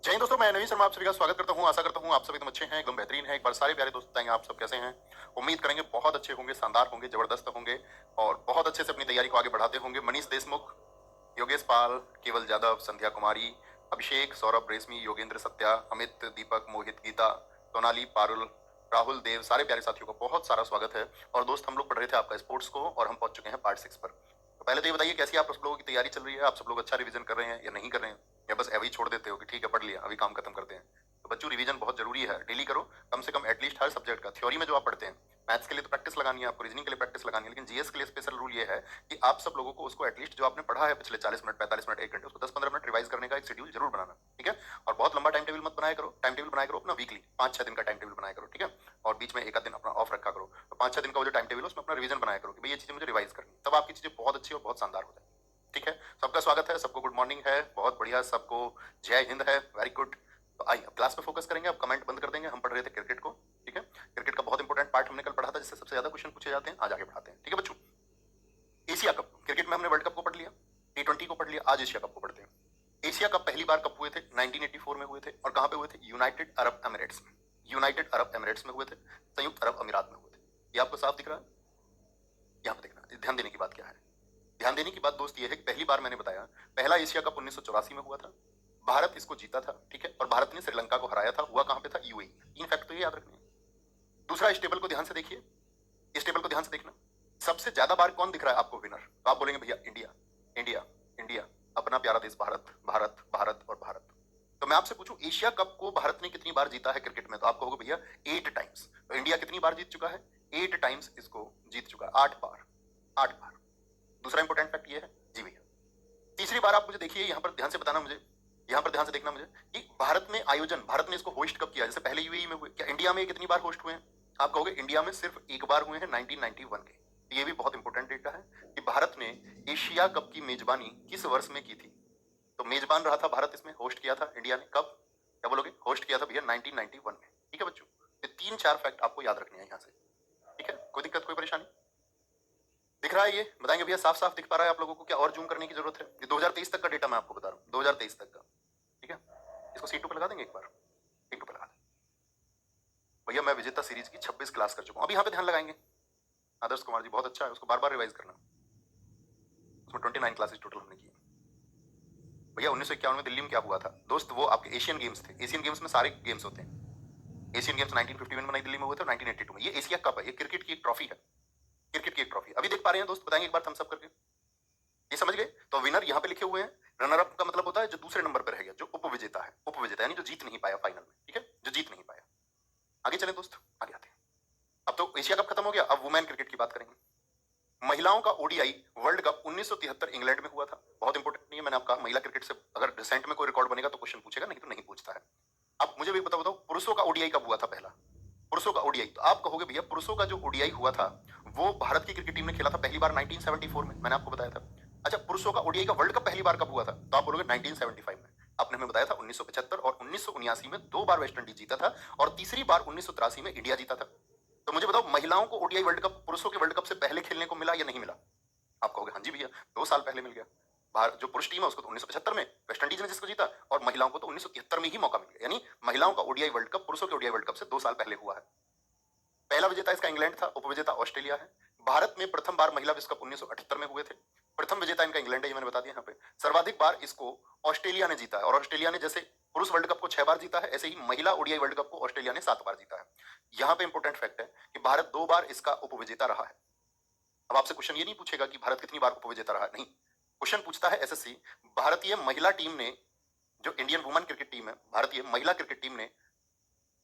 जय हिंद दोस्तों, मैं नवीन शर्मा आप सभी का स्वागत करता हूं। आशा करता हूं आप सभी एकदम अच्छे हैं, एकदम बेहतरीन हैं। एक बार सारे प्यारे दोस्त बताएंगे आप सब कैसे हैं। उम्मीद करेंगे बहुत अच्छे होंगे, शानदार होंगे, जबरदस्त होंगे और बहुत अच्छे से अपनी तैयारी को आगे बढ़ाते होंगे। मनीष देशमुख, योगेश पाल, केवल यादव, संध्या कुमारी, अभिषेक, सौरभ रेशमी, योगेंद्र सत्या, अमित, दीपक, मोहित, गीता, सोनाली, पारुल, राहुल, देव, सारे प्यारे साथियों का बहुत सारा स्वागत है। और दोस्त, हम लोग पढ़ रहे थे आपका स्पोर्ट्स को और हम पहुंच चुके हैं पार्ट 6 पर। तो पहले तो ये बताइए कैसी आप सब लोगों की तैयारी चल रही है। आप सब लोग अच्छा रिवीजन कर रहे हैं या नहीं कर रहे हैं, या बस अभी छोड़ देते हो कि ठीक है पढ़ लिया अभी काम खत्म करते हैं। तो बच्चों, रिवीजन बहुत जरूरी है, डेली करो कम से कम एटलीस्ट हर सब्जेक्ट का। थ्योरी में जो आप पढ़ते हैं, मैथ्स के लिए तो प्रैक्टिस लगानी है आपको, रीजनिंग के लिए प्रैक्टिस लगानी है, लेकिन जीएस के लिए स्पेशल रूल ये है कि आप सब लोगों को उसको एटलीस्ट जो आपने पढ़ा है पिछले 40 मिनट, 45 मिनट, 1 घंटे, उसको 10-15 मिनट रिवाइज करने का एक शेड्यूल जरूर बनाना, ठीक है। और बहुत लंबा टाइम टेबल मत बनाया करो, टाइम टेबल बनाया करो अपना वीकली, 5-6 दिन का टाइम टेबल बनाया करो, ठीक है। और बीच में एक आध दिन अपना ऑफ रखा करो। तो 5-6 दिन का वो जो टाइम टेबल है उसमें अपना रिवीजन बनाया करो कि भाई ये चीजें मुझे रिवाइज करनी है, तब आपकी चीजें बहुत अच्छी और बहुत शानदार हो जाए, ठीक है। सबका स्वागत है, सबको गुड मॉर्निंग है, बहुत बढ़िया, सबको जय हिंद है, वेरी गुड। तो आइए अब क्लास पे फोकस करेंगे, अब कमेंट बंद कर देंगे। हम पढ़ रहे थे क्रिकेट को, ठीक है। क्रिकेट का बहुत इंपॉर्टेंट पार्ट हमने कल पढ़ा था, जिससे सबसे ज्यादा क्वेश्चन पूछे जाते हैं। आज आगे बढ़ाते हैं, ठीक है बच्चों। एशिया कप, क्रिकेट में हमने वर्ल्ड कप को पढ़ लिया, टी20 को पढ़ लिया, आज एशिया कप को पढ़ते हैं। एशिया कप पहली बार कब हुए थे? 1984 में हुए थे। और कहां पे हुए थे? यूनाइटेड अरब एमिरेट्स में। यूनाइटेड अरब एमिरेट्स में हुए थे, संयुक्त अरब अमीरात में हुए थे। ये आपको साफ दिख रहा है? यहाँ पे देखना, ध्यान देने की बात क्या है। ध्यान देने की बात दोस्त ये है कि पहली बार मैंने बताया, पहला एशिया कप 1984 में हुआ था, भारत इसको जीता था, ठीक है। और भारत ने श्रीलंका को हराया था। हुआ कहां पे था? यूएई में। तीन फैक्ट तो ये याद रखने हैं। दूसरा, इस टेबल को ध्यान से देखिए, इस टेबल को ध्यान से देखना। सबसे ज्यादा बार कौन दिख रहा है आपको विनर? तो आप बोलेंगे भैया इंडिया, इंडिया, इंडिया, अपना प्यारा देश भारत, भारत, भारत और भारत। तो मैं आपसे पूछूं, एशिया कप को भारत ने कितनी बार जीता है क्रिकेट में? तो आप कहोगे भैया 8 टाइम्स। तो इंडिया कितनी बार जीत चुका है? 8 टाइम्स इसको जीत चुका है, 8 बार, 8 बार। दूसरा इंपॉर्टेंट फैक्ट ये है जी भैया। तीसरी बार आप मुझे देखिए, यहां पर ध्यान से बताना मुझे, यहां पर ध्यान से देखना मुझे कि भारत में आयोजन, भारत ने इसको होस्ट कब किया? जैसे पहले यूएई में हुए, क्या इंडिया में कितनी बार होस्ट हुए हैं? आप कहोगे इंडिया में सिर्फ एक बार हुए हैं, 1991 के। ये भी बहुत इंपॉर्टेंट डेटा है कि भारत ने एशिया कप की मेजबानी किस वर्ष में की थी। तो मेजबान रहा था भारत, इसमें होस्ट किया था इंडिया ने कब? क्या बोलोगे? होस्ट किया था भैया 1991 में, ठीक है बच्चों। ये 3-4 फैक्ट आपको याद रखने हैं यहां से, ठीक है। कोई दिक्कत, कोई परेशानी? दिख रहा है? ये बताएंगे भैया साफ साफ दिख पा रहा है आप लोगों को? क्या और जूम करने की जरूरत है? ये 2023 तक का डेटा मैं आपको बता रहा हूँ, 2023 तक का, ठीक है। इसको C2 पे लगा देंगे एक बार, C2 पे लगा दें भैया। मैं विजेता सीरीज की 26 क्लास कर चुका हूँ। अभी यहाँ पे ध्यान लगाएंगे। आदर्श कुमार जी बहुत अच्छा है, उसको बार बार रिवाइज करना। उसमें 29 क्लासेस टोटल हमने की। भैया 1951 में दिल्ली में क्या हुआ था दोस्त? वो आपके एशियन गेम्स थे। एशियन गेम्स में सारे गेम्स होते हैं। एशियन गेम्स 1951 में नई दिल्ली में हुए थे, 1982 में। ये एशिया कप है, ये क्रिकेट की एक ट्रॉफी है, क्रिकेट की एक ट्रॉफी। अभी देख पा रहे हैं दोस्त? बताएंगे एक बार थम्स अप करके, ये समझ गए? तो विनर यहाँ पे लिखे हुए हैं। रनर अप का मतलब होता है जो दूसरे नंबर पर रह गया, जो उपविजेता है, उपविजेता यानी जो जीत नहीं पाया फाइनल में, ठीक है, जो जीत नहीं पाया। आगे चले दोस्त, आगे आते हैं। अब तो एशिया कप खत्म हो गया, अब वुमेन क्रिकेट की बात करेंगे। महिलाओं का ओडीआई वर्ल्ड कप 1973 इंग्लैंड में हुआ था। बहुत इंपॉर्टेंट नहीं है, मैंने आपका महिला क्रिकेट से अगर रिसेंट में कोई रिकॉर्ड बनेगा तो क्वेश्चन पूछेगा, नहीं तो नहीं पूछता है। अब मुझे भी बताओ पुरुषों का ओडीआई कब हुआ था पहला? पुरुषों का ओडीआई, तो आप कहोगे भैया पुरुषों का जो ओडीआई हुआ था वो भारत की क्रिकेट टीम ने खेला था पहली बार 1974 में, मैंने आपको बताया था। अच्छा, पुरुषों का ओडीआई का वर्ल्ड कप पहली बार कब हुआ था? तो आप बोलोगे 1975 में। आपने हमें बताया था 1975 और 1979 में 2 बार वेस्ट इंडीज जीता था और तीसरी बार 1983 में इंडिया जीता था। तो मुझे बताओ महिलाओं को ओडीआई वर्ल्ड कप पुरुषों के वर्ल्ड कप से पहले खेलने को मिला या नहीं मिला? आप कहोगे हाँ जी भैया 2 साल पहले मिल गया। भारत जो पुरुष टीम है उसको तो 1975 में वेस्ट इंडीज ने जिसको जीता, और महिलाओं को तो 1973 में ही मौका मिल गया। यानी महिलाओं का ओडीआई वर्ल्ड कप पुरुषों के ओडीआई वर्ल्ड कप से 2 साल पहले हुआ है। पहला विजेता इसका इंग्लैंड था, उपविजेता ऑस्ट्रेलिया है। भारत में प्रथम बार महिला विश्व कप 1978 में हुए थे। प्रथम विजेता इनका इंग्लैंड है, ये मैंने बता दिया। यहाँ पे सर्वाधिक बार इसको ऑस्ट्रेलिया ने जीता है, और ऑस्ट्रेलिया ने जैसे पुरुष वर्ल्ड कप को 6 बार जीता है, ऐसे ही महिला ओडीआई वर्ल्ड कप को ऑस्ट्रेलिया ने 7 बार जीता है। यहाँ पे इंपॉर्टेंट फैक्ट है कि भारत 2 बार इसका उपविजेता रहा है। अब आपसे क्वेश्चन ये नहीं पूछेगा कि भारत कितनी बार उपविजेता रहा है, नहीं। क्वेश्चन पूछता है एसएससी, भारतीय महिला टीम ने, जो इंडियन वुमेन क्रिकेट टीम है, भारतीय महिला क्रिकेट टीम ने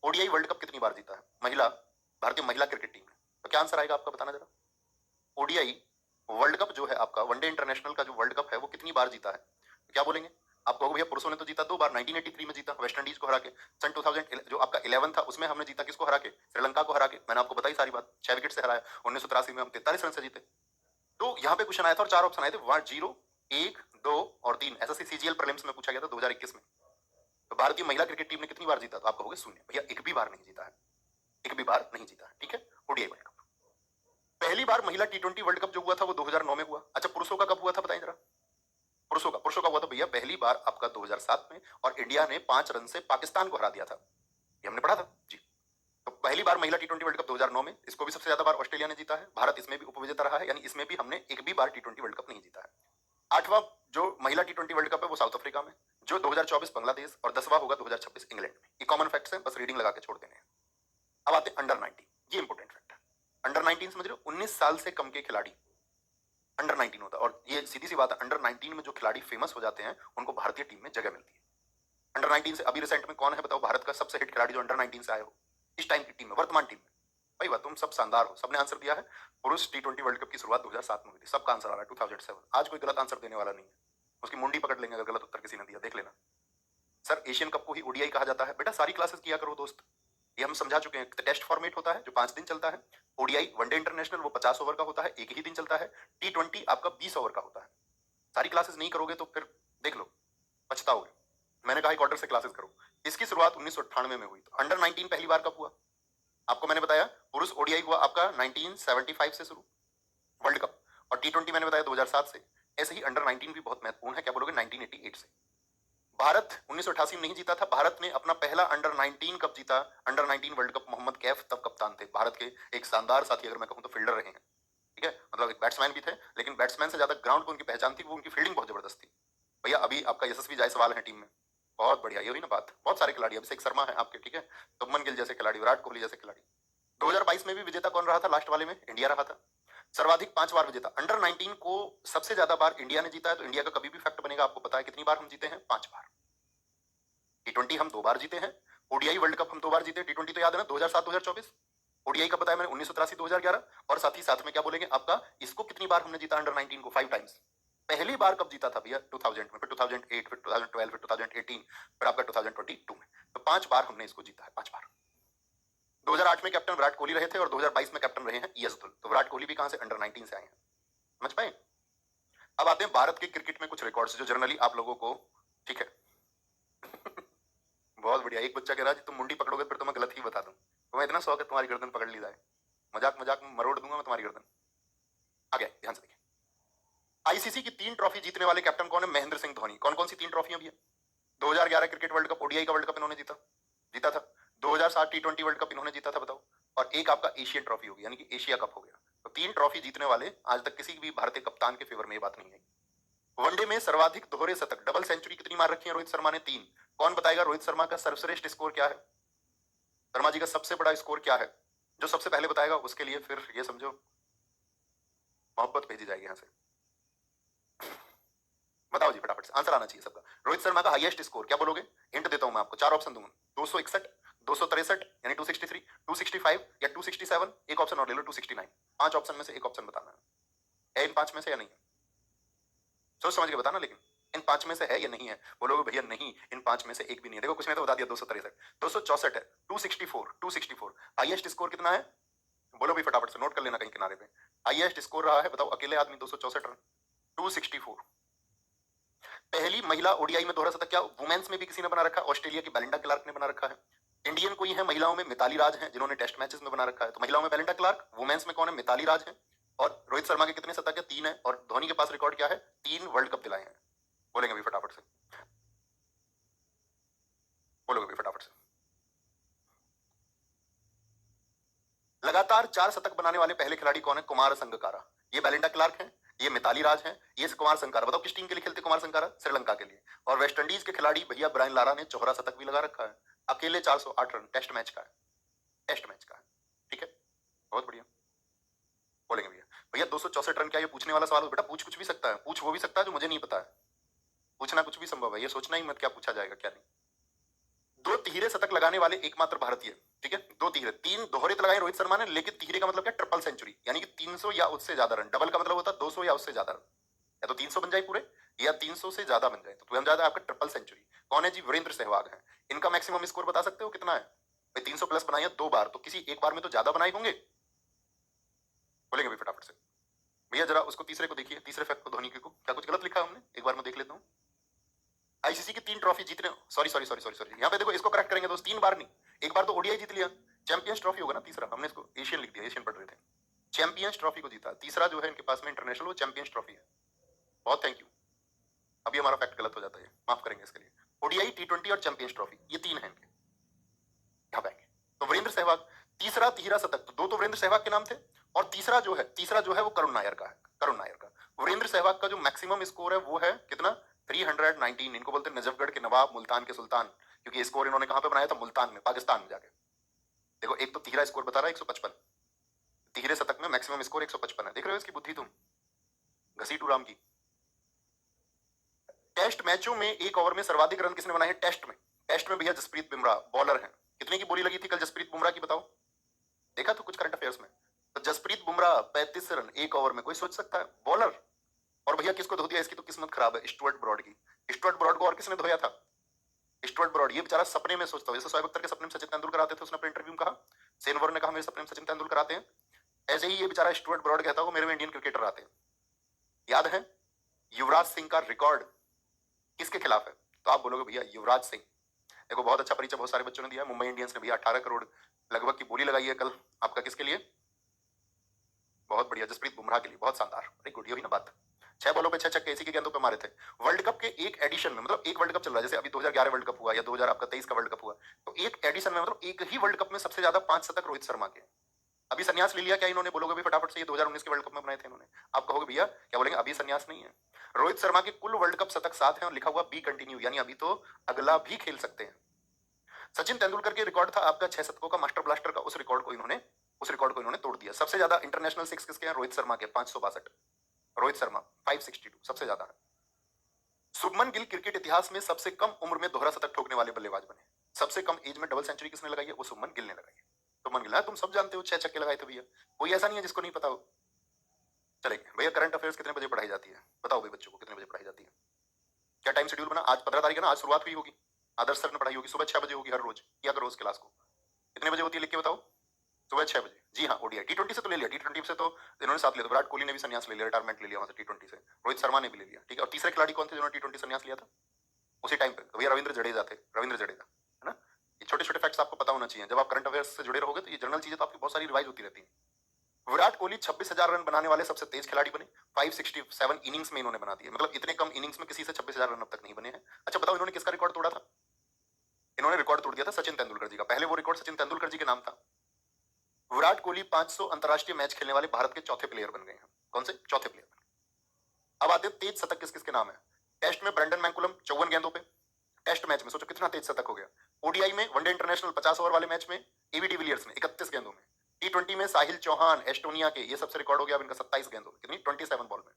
ओडीआई वर्ल्ड कप कितनी बार जीता है? महिला, भारतीय महिला क्रिकेट टीम ने। तो क्या आंसर आएगा आपका, बताना जरा। ओडीआई वर्ल्ड कप जो है आपका, वनडे इंटरनेशनल का जो वर्ल्ड कप है वो कितनी बार जीता है? तो क्या बोलेंगे? आप कहोगे भैया पुरुषों ने तो जीता 2 बार, 1983 में जीता वेस्ट इंडीज को हरा के। सन 2000 जो आपका 11 था उसमें हमने जीता किसको हरा के? श्रीलंका को हरा के। मैंने आपको बताई सारी बात, 6 विकेट से हराया। 1983 में हम 43 रन से जीते। तो यहाँ पे क्वेश्चन आया था और 4 ऑप्शन आए थे, 0, 1, 2 और 3। एसएससी सीजीएल प्रीलिम्स में पूछा गया था 2021 में। तो भारतीय महिला क्रिकेट टीम ने कितनी बार जीता? तो आप कहोगे शून्य। भैया एक भी बार नहीं जीता है, एक भी बार नहीं जीता है, ठीक है। ओडीआई वर्ल्ड कप पहली बार महिला टी20 वर्ल्ड कप जो हुआ था वो 2009 में हुआ। अच्छा, पुरुषों का कब हुआ था बताएं जरा? पुरुषों का हुआ था भैया पहली बार आपका 2007 में, और इंडिया ने 5 रन से पाकिस्तान को हरा दिया था, ये हमने पढ़ा था जी। तो पहली बार महिला टी20 वर्ल्ड कप 2009 में, इसको भी सबसे ज्यादा बार ऑस्ट्रेलिया ने जीता है। भारत इसमें भी उपविजेता रहा है, यानी इसमें भी हमने एक भी बार टी20 वर्ल्ड कप नहीं जीता है। 8वां जो महिला टी20 वर्ल्ड कप है वो साउथ अफ्रीका में, जो 2024 बांग्लादेश, और 10वां होगा 2026 इंग्लैंड में। ये कॉमन फैक्ट्स हैं, बस रीडिंग लगा के छोड़ देने हैं। अब आते हैं अंडर 19, ये इंपॉर्टेंट फैक्ट है। अंडर 19 समझ रहे हो, 19 साल से कम के खिलाड़ी अंडर 19 होता है, और ये सीधी सी बात है, अंडर 19 में जो खिलाड़ी फेमस हो जाते हैं उनको भारतीय टीम में जगह मिलती है। अंडर 19 से अभी रिसेंट में कौन है बताओ, भारत का सबसे हिट खिलाड़ी जो अंडर 19 से आए हो इस टाइम की टीम में, वर्तमान टीम में? भाई वाह, तुम सब शानदार हो, सबने आंसर दिया है। पुरुष टी20 वर्ल्ड कप की शुरुआत 2007 में हुई थी, सबका आंसर आ रहा है 2007। आज कोई गलत आंसर देने वाला नहीं है, उसकी मुंडी पकड़ लेंगे अगर गलत उत्तर किसी ने दिया, देख लेना। सर एशियन कप को ही ओडीआई कहा जाता है, बेटा सारी क्लासेस किया करो दोस्त, ये हम समझा चुके हैं। टेस्ट फॉर्मेट होता है जो 5 दिन चलता है, ओडीआई वनडे इंटरनेशनल वो 50 ओवर का होता है, एक ही दिन चलता है। टी20 आपका 20 ओवर का होता है। सारी क्लासेस नहीं करोगे तो फिर देख लो पछताओगे। मैंने कहा एक ऑर्डर से क्लासेस करो। इसकी शुरुआत 1998 में हुई। तो अंडर 19 पहली बार कब हुआ आपको मैंने बताया, पुरुष ओडीआई हुआ आपका 1975 से शुरू वर्ल्ड कप, और टी20 मैंने बताया 2007 से। ऐसे ही अंडर 19 भी बहुत महत्वपूर्ण है, क्या बोलोगे 1988 से। भारत 1988 में नहीं जीता था, भारत ने अपना पहला अंडर 19 कब जीता, under 19 world cup, Mohammad Kaif तब कप्तान थे। भारत के एक शानदार साथी अगर मैं कहूं तो फील्डर रहे हैं, ठीक है, मतलब एक बैट्समैन भी थे, लेकिन बैट्समैन से ज्यादा ग्राउंड पर उनकी पहचान थी, वो उनकी फील्डिंग बहुत जबरदस्त थी। भैया अभी आपका यशस्वी जायसवाल है टीम में, बहुत बढ़िया, ये हुई ना बात। बहुत सारे खिलाड़ी, अभिषेक शर्मा है आपके, ठीक है, शुभमन गिल जैसे खिलाड़ी, विराट कोहली जैसे खिलाड़ी। 2022 में भी विजेता कौन रहा था, लास्ट वाले में इंडिया रहा था, सर्वाधिक 5 बार विजेता। अंडर 19 को सबसे ज्यादा बार इंडिया ने जीता है, तो इंडिया का कभी भी फैक्ट बनेगा, आपको पता है कितनी बार हम जीते हैं, 5 बार। टी20 हम 2 बार जीते हैं, ओडीआई वर्ल्ड कप हम 2 बार जीते। टी20 तो याद है ना, 2007 2024, ओडीआई का बताया मैंने 1983 2011, और साथ ही साथ में क्या बोलेंगे आपका, इसको कितनी बार हमने जीता अंडर 19 को, 5 टाइम्स। पहली बार कब जीता था भैया, 2000 में, फिर 2008, फिर 2012, फिर 2018, फिर आपका 2022 में। तो 5 बार हमने इसको जीता है, 5 बार। 2008 में कैप्टन विराट कोहली रहे थे, और 2022 में कैप्टन रहे हैं यशदुल। तो विराट कोहली भी कहां से, अंडर 19 से आए हैं, समझ पाए। अब आते हैं भारत के क्रिकेट में कुछ रिकॉर्ड्स जो जनरली आप लोगों को, ठीक है बहुत बढ़िया। एक बच्चा कह रहा है तुम मुंडी पकड़ोगे फिर तो मैं गलत ही बता दूं, तुम्हें इतना शौक है तुम्हारी गर्दन पकड़ ली जाए, मजाक मजाक में मरोड़ दूंगा मैं तुम्हारी गर्दन। आगे ध्यान से देखिए, आईसीसी की 3 ट्रॉफी जीतने वाले कैप्टन कौन है, महेंद्र सिंह धोनी। कौन कौन सी 3 ट्रॉफियां भी है, 2011 क्रिकेट वर्ल्ड कप, ओडीआई का वर्ल्ड कप इन्होंने जीता था। 2007 टी20 वर्ल्ड कप इन्होंने जीता था, बताओ। और एक आपका एशियन ट्रॉफी होगी, यानी कि एशिया कप हो गया। तो 3 ट्रॉफी जीतने वाले आज तक किसी भी भारतीय कप्तान के फेवर में ये बात नहीं आई। वनडे में सर्वाधिक दोहरे शतक, डबल सेंचुरी कितनी मार रखी है रोहित शर्मा ने, 3। कौन बताएगा रोहित शर्मा का सर्वश्रेष्ठ स्कोर क्या है, शर्मा जी का सबसे बड़ा स्कोर क्या है? जो सबसे पहले बताएगा उसके लिए फिर ये समझो मोहब्बत भेजी जाएगी यहां से। बताओ जी फटाफट से, आंसर आना चाहिए सबका। रोहित शर्मा का हाईएस्ट स्कोर क्या बोलोगे, हिंट देता हूं मैं आपको, 4 ऑप्शन दूंगा, 261, 263 यानी 263, 265 या 267, एक ऑप्शन और ले लो 269। 5 ऑप्शन में से एक ऑप्शन बताना है इन 5 में से या नहीं है, सोच समझ के बताना, लेकिन इन 5 में से है या नहीं है। बोलोगे भैया नहीं, इन 5 में से एक भी नहीं है। देखो कुछ ने तो बता दिया 263, 264 है, 264। हाईएस्ट स्कोर कितना है, बोलो भी फटाफट से, नोट कर लेना कहीं किनारे पे। हाईएस्ट स्कोर रहा है, बताओ अकेले आदमी 264 रन, 264। पहली महिला ओडीआई में दोहरा शतक क्या वुमेन्स में भी किसी ने बना रखा है, ऑस्ट्रेलिया की बेलिंडा क्लार्क ने बना रखा है। इंडियन कोई है महिलाओं में, मिताली राज है जिन्होंने टेस्ट मैचेस में बना रखा है। तो महिलाओं में बेलिंडा क्लार्क, वुमेन्स में कौन है, मिताली राज है। और रोहित शर्मा के कितने शतक है, 3 है। और धोनी के पास रिकॉर्ड क्या है, 3 वर्ल्ड कप दिलाए हैं। बोलेंगे भी फटाफट से, बोलोगे भी फटाफट से। लगातार 4 शतक बनाने वाले पहले खिलाड़ी कौन है, कुमार संगकारा। ये बेलिंडा क्लार्क है, ये मिताली राज है, ये कुमार संगकारा। बताओ किस टीम के लिए खेलते कुमार संगकारा, श्रीलंका के लिए। और वेस्ट इंडीज के खिलाड़ी भैया ब्रायन लारा ने चौहरा शतक भी लगा रखा है, अकेले 408 रन टेस्ट मैच का है, टेस्ट मैच का है, ठीक है, बहुत बढ़िया। बोलेंगे भैया, भैया 264 रन क्या ये पूछने वाला सवाल हो, बेटा पूछ कुछ भी सकता है, पूछ वो भी सकता है जो मुझे नहीं पता है, पूछना कुछ भी संभव है, ये सोचना ही मत क्या पूछा जाएगा क्या नहीं। 2 तिहरे शतक लगाने वाले एकमात्र भारतीय, ठीक है, 2 तिहरे, 3 दोहरे तो लगाए रोहित शर्मा ने, लेकिन तिहरे का मतलब क्या, ट्रिपल सेंचुरी, यानी कि 300 या उससे ज्यादा रन। डबल का मतलब होता है 200 या उससे ज्यादा रन, या तो 300 बन जाए पूरे या 300 से ज्यादा बन जाए, तो बन जाता है आपका ट्रिपल सेंचुरी। कौन है जी, वीरेंद्र सहवाग है। इनका मैक्सिमम स्कोर बता सकते हो कितना है, भाई 300 प्लस बनाए 2 बार, तो किसी एक बार में तो ज्यादा बनाए होंगे। बोलेंगे भी फटाफट से भैया, जरा उसको तीसरे को देखिए, तीसरे फैक्ट को, धोनी को क्या कुछ गलत लिखा हमने, एक बार मैं देख लेता हूँ। आईसीसी की 3 ट्रॉफी जीतने, सॉरी यहाँ पे देखो, इसको करेक्ट करेंगे दोस्त, 3 बार नहीं, एक बार तो ओडीआई जीत लिया, चैंपियंस ट्रॉफी होगा ना तीसरा, हमने इसको एशियन लिख दिया, एशियन पढ़ रहे थे, चैंपियंस ट्रॉफी को जीता। तीसरा जो है इनके पास में इंटरनेशनल, वो चैंपियंस ट्रॉफी है। बहुत थैंक यू। अभी हमारा फैक्ट गलत हो जाता है, माफ करेंगे इसके लिए। ओडीआई, टी20 और चैंपियंस ट्रॉफी, ये 3 हैं इनके। यहाँ पे तो वीरेंद्र सहवाग तीसरा तिहरा शतक, तो 2 तो वीरेंद्र सहवाग के नाम थे, और तीसरा जो है वो करुण नायर का है, करुण नायर का। वीरेंद्र सहवाग का जो मैक्सिमम स्कोर है वो है कितना, 319। इनको बोलते हैं नजफगढ़ के नवाब, मुल्तान के सुल्तान, क्योंकि स्कोर इन्होंने कहां पे बनाया था, मुल्तान में, पाकिस्तान में जाके। देखो एक तो तिहरा स्कोर बता रहा है 155, तिहरे शतक में मैक्सिमम स्कोर 155 है। देख रहे हो इसकी बुद्धि तुम, घसीटू राम की। टेस्ट मैचों में एक ओवर में सर्वाधिक रन किसने बनाए हैं टेस्ट में? टेस्ट में भैया जसप्रीत बुमराह बॉलर हैं। कितने की बोली लगी थी कल जसप्रीत बुमराह की, बताओ? देखा तो कुछ करंट अफेयर्स में? तो जसप्रीत बुमराह 35 रन एक ओवर में, कोई सोच सकता है? बॉलर। और भैया किसको धो दिया, इसकी तो किस्मत खराब है, स्टुअर्ट ब्रॉड की। स्टुअर्ट ब्रॉड को और किसने धोया था? Stuart Broad. ये बेचारा सपने में सोचता है, जैसे शोएब अख्तर के सपने में सचिन तेंदुलकर आते थे, उसने अपने इंटरव्यू में कहा, सेनवर ने कहा मेरे सपने में सचिन तेंदुलकर आते हैं, ऐसे ही ये बेचारा स्टुअर्ट ब्रॉड कहता है मेरे में इंडियन क्रिकेटर आते हैं। याद है युवराज सिंह का रिकॉर्ड किसके खिलाफ है? तो आप बोलोगे भैया युवराज सिंह। देखो बहुत अच्छा परिचय बहुत सारे बच्चों ने दिया। मुंबई इंडियंस ने भैया 18 करोड़ लगभग की बोली लगाई है कल आपका, किसके लिए? बहुत बढ़िया, जसप्रीत बुमराह के लिए। बहुत शानदार, वेरी गुड। ये हुई ना बात। 6 बॉलों पे 6 छक्के इसी के गेंदों पे मारे थे। वर्ल्ड कप के एक एडिशन में, मतलब एक वर्ल्ड कप चल रहा है, जैसे अभी 2011 वर्ल्ड कप हुआ या 2023 का वर्ल्ड कप हुआ, तो एक एडिशन में, मतलब एक ही वर्ल्ड कप में सबसे ज्यादा 5 शतक रोहित शर्मा के। अभी संन्यास ले लिया क्या इन्होंने? बोलोगे भी फटाफट से, ये 2019 के वर्ल्ड कप में बनाए थे इन्होंने। आप कहोगे भैया क्या बोलेंगे, अभी संन्यास नहीं है। रोहित शर्मा के कुल वर्ल्ड कप शतक 7 हैं और लिखा हुआ बी कंटिन्यू, यानी अभी तो अगला भी खेल सकते हैं। सचिन तेंदुलकर के रिकॉर्ड था आपका 6 शतकों का, मास्टर ब्लास्टर का, उस रिकॉर्ड को इन्होंने तोड़ दिया। सबसे ज्यादा इंटरनेशनल 6 किसके हैं? रोहित शर्मा के, 562। रोहित शर्मा 562 सबसे ज्यादा है। शुभमन गिल क्रिकेट इतिहास में सबसे कम उम्र में दोहरा शतक ठोकने वाले बल्लेबाज बने। सबसे कम एज में डबल सेंचुरी किसने लगाई है? वो शुभमन गिल ने लगाई है। शुभमन गिल, तुम सब जानते हो, 6 छक्के लगाए थे भैया, कोई ऐसा नहीं है जिसको नहीं पता हो। चलेंगे भैया, करंट अफेयर्स कितने बजे पढ़ाई जाती है? बताओ भाई बच्चों को, कितने बजे पढ़ाई जाती है? क्या टाइम शेड्यूल बना? आज 15 तारीख है ना, आज शुरुआत हुई होगी, आदर्श सर ने पढ़ाई होगी, सुबह 6 बजे होगी हर रोज, किया करो उस क्लास को। कितने बजे होती है लिख के बताओ? सुबह 6 बजे। जी हाँ, ओडीआई टी20 से तो ले लिया, टी20 से तो इन्होंने साथ लिया, तो विराट कोहली ने भी संन्यास ले लिया, रिटायरमेंट ले लिया वहां से टी20 से, रोहित शर्मा ने भी ले लिया, ठीक है। और तीसरे खिलाड़ी कौन थे जिन्होंने टी20 संन्यास लिया था उसी टाइम पे? तो भैया रविंद्र जडेजा थे, रविंद्र जडेजा, है ना। ये छोटे छोटे फैक्ट्स आपको पता होना चाहिए, जब आप करंट अफेयर्स से जुड़े रहोगे तो ये जनरल चीजें तो आपकी बहुत सारी रिवाइज होती रहती है। विराट कोहली 26,000 रन बनाने वाले सबसे तेज खिलाड़ी बने, 567 इनिंग्स में इन्होंने बना दिए, मतलब इतने कम इनिंग्स में किसी से 26,000 रन अब तक नहीं बने हैं। अच्छा बताओ इन्होंने किसका रिकॉर्ड तोड़ा था? इन्होंने रिकॉर्ड तोड़ दिया था सचिन तेंदुलकर जी का। पहले वो रिकॉर्ड सचिन तेंदुलकर जी के नाम था। विराट कोहली 500 अंतरराष्ट्रीय मैच खेलने वाले भारत के चौथे प्लेयर बन गए हैं। कौन से? चौथे प्लेयर। अब आते तेज शतक किस किसके नाम है? टेस्ट में ब्रेंडन मैकुलम 54 गेंदों पे, टेस्ट मैच में सोचो कितना तेज शतक हो गया। ओडीआई में वनडे इंटरनेशनल 50 ओवर वाले मैच में एबी डिविलियर्स ने 31 गेंदों में। टी20 में साहिल चौहान एस्टोनिया के, ये सबसे रिकॉर्ड हो गया अब इनका 27 गेंदों में, कितनी? 27 बॉल में।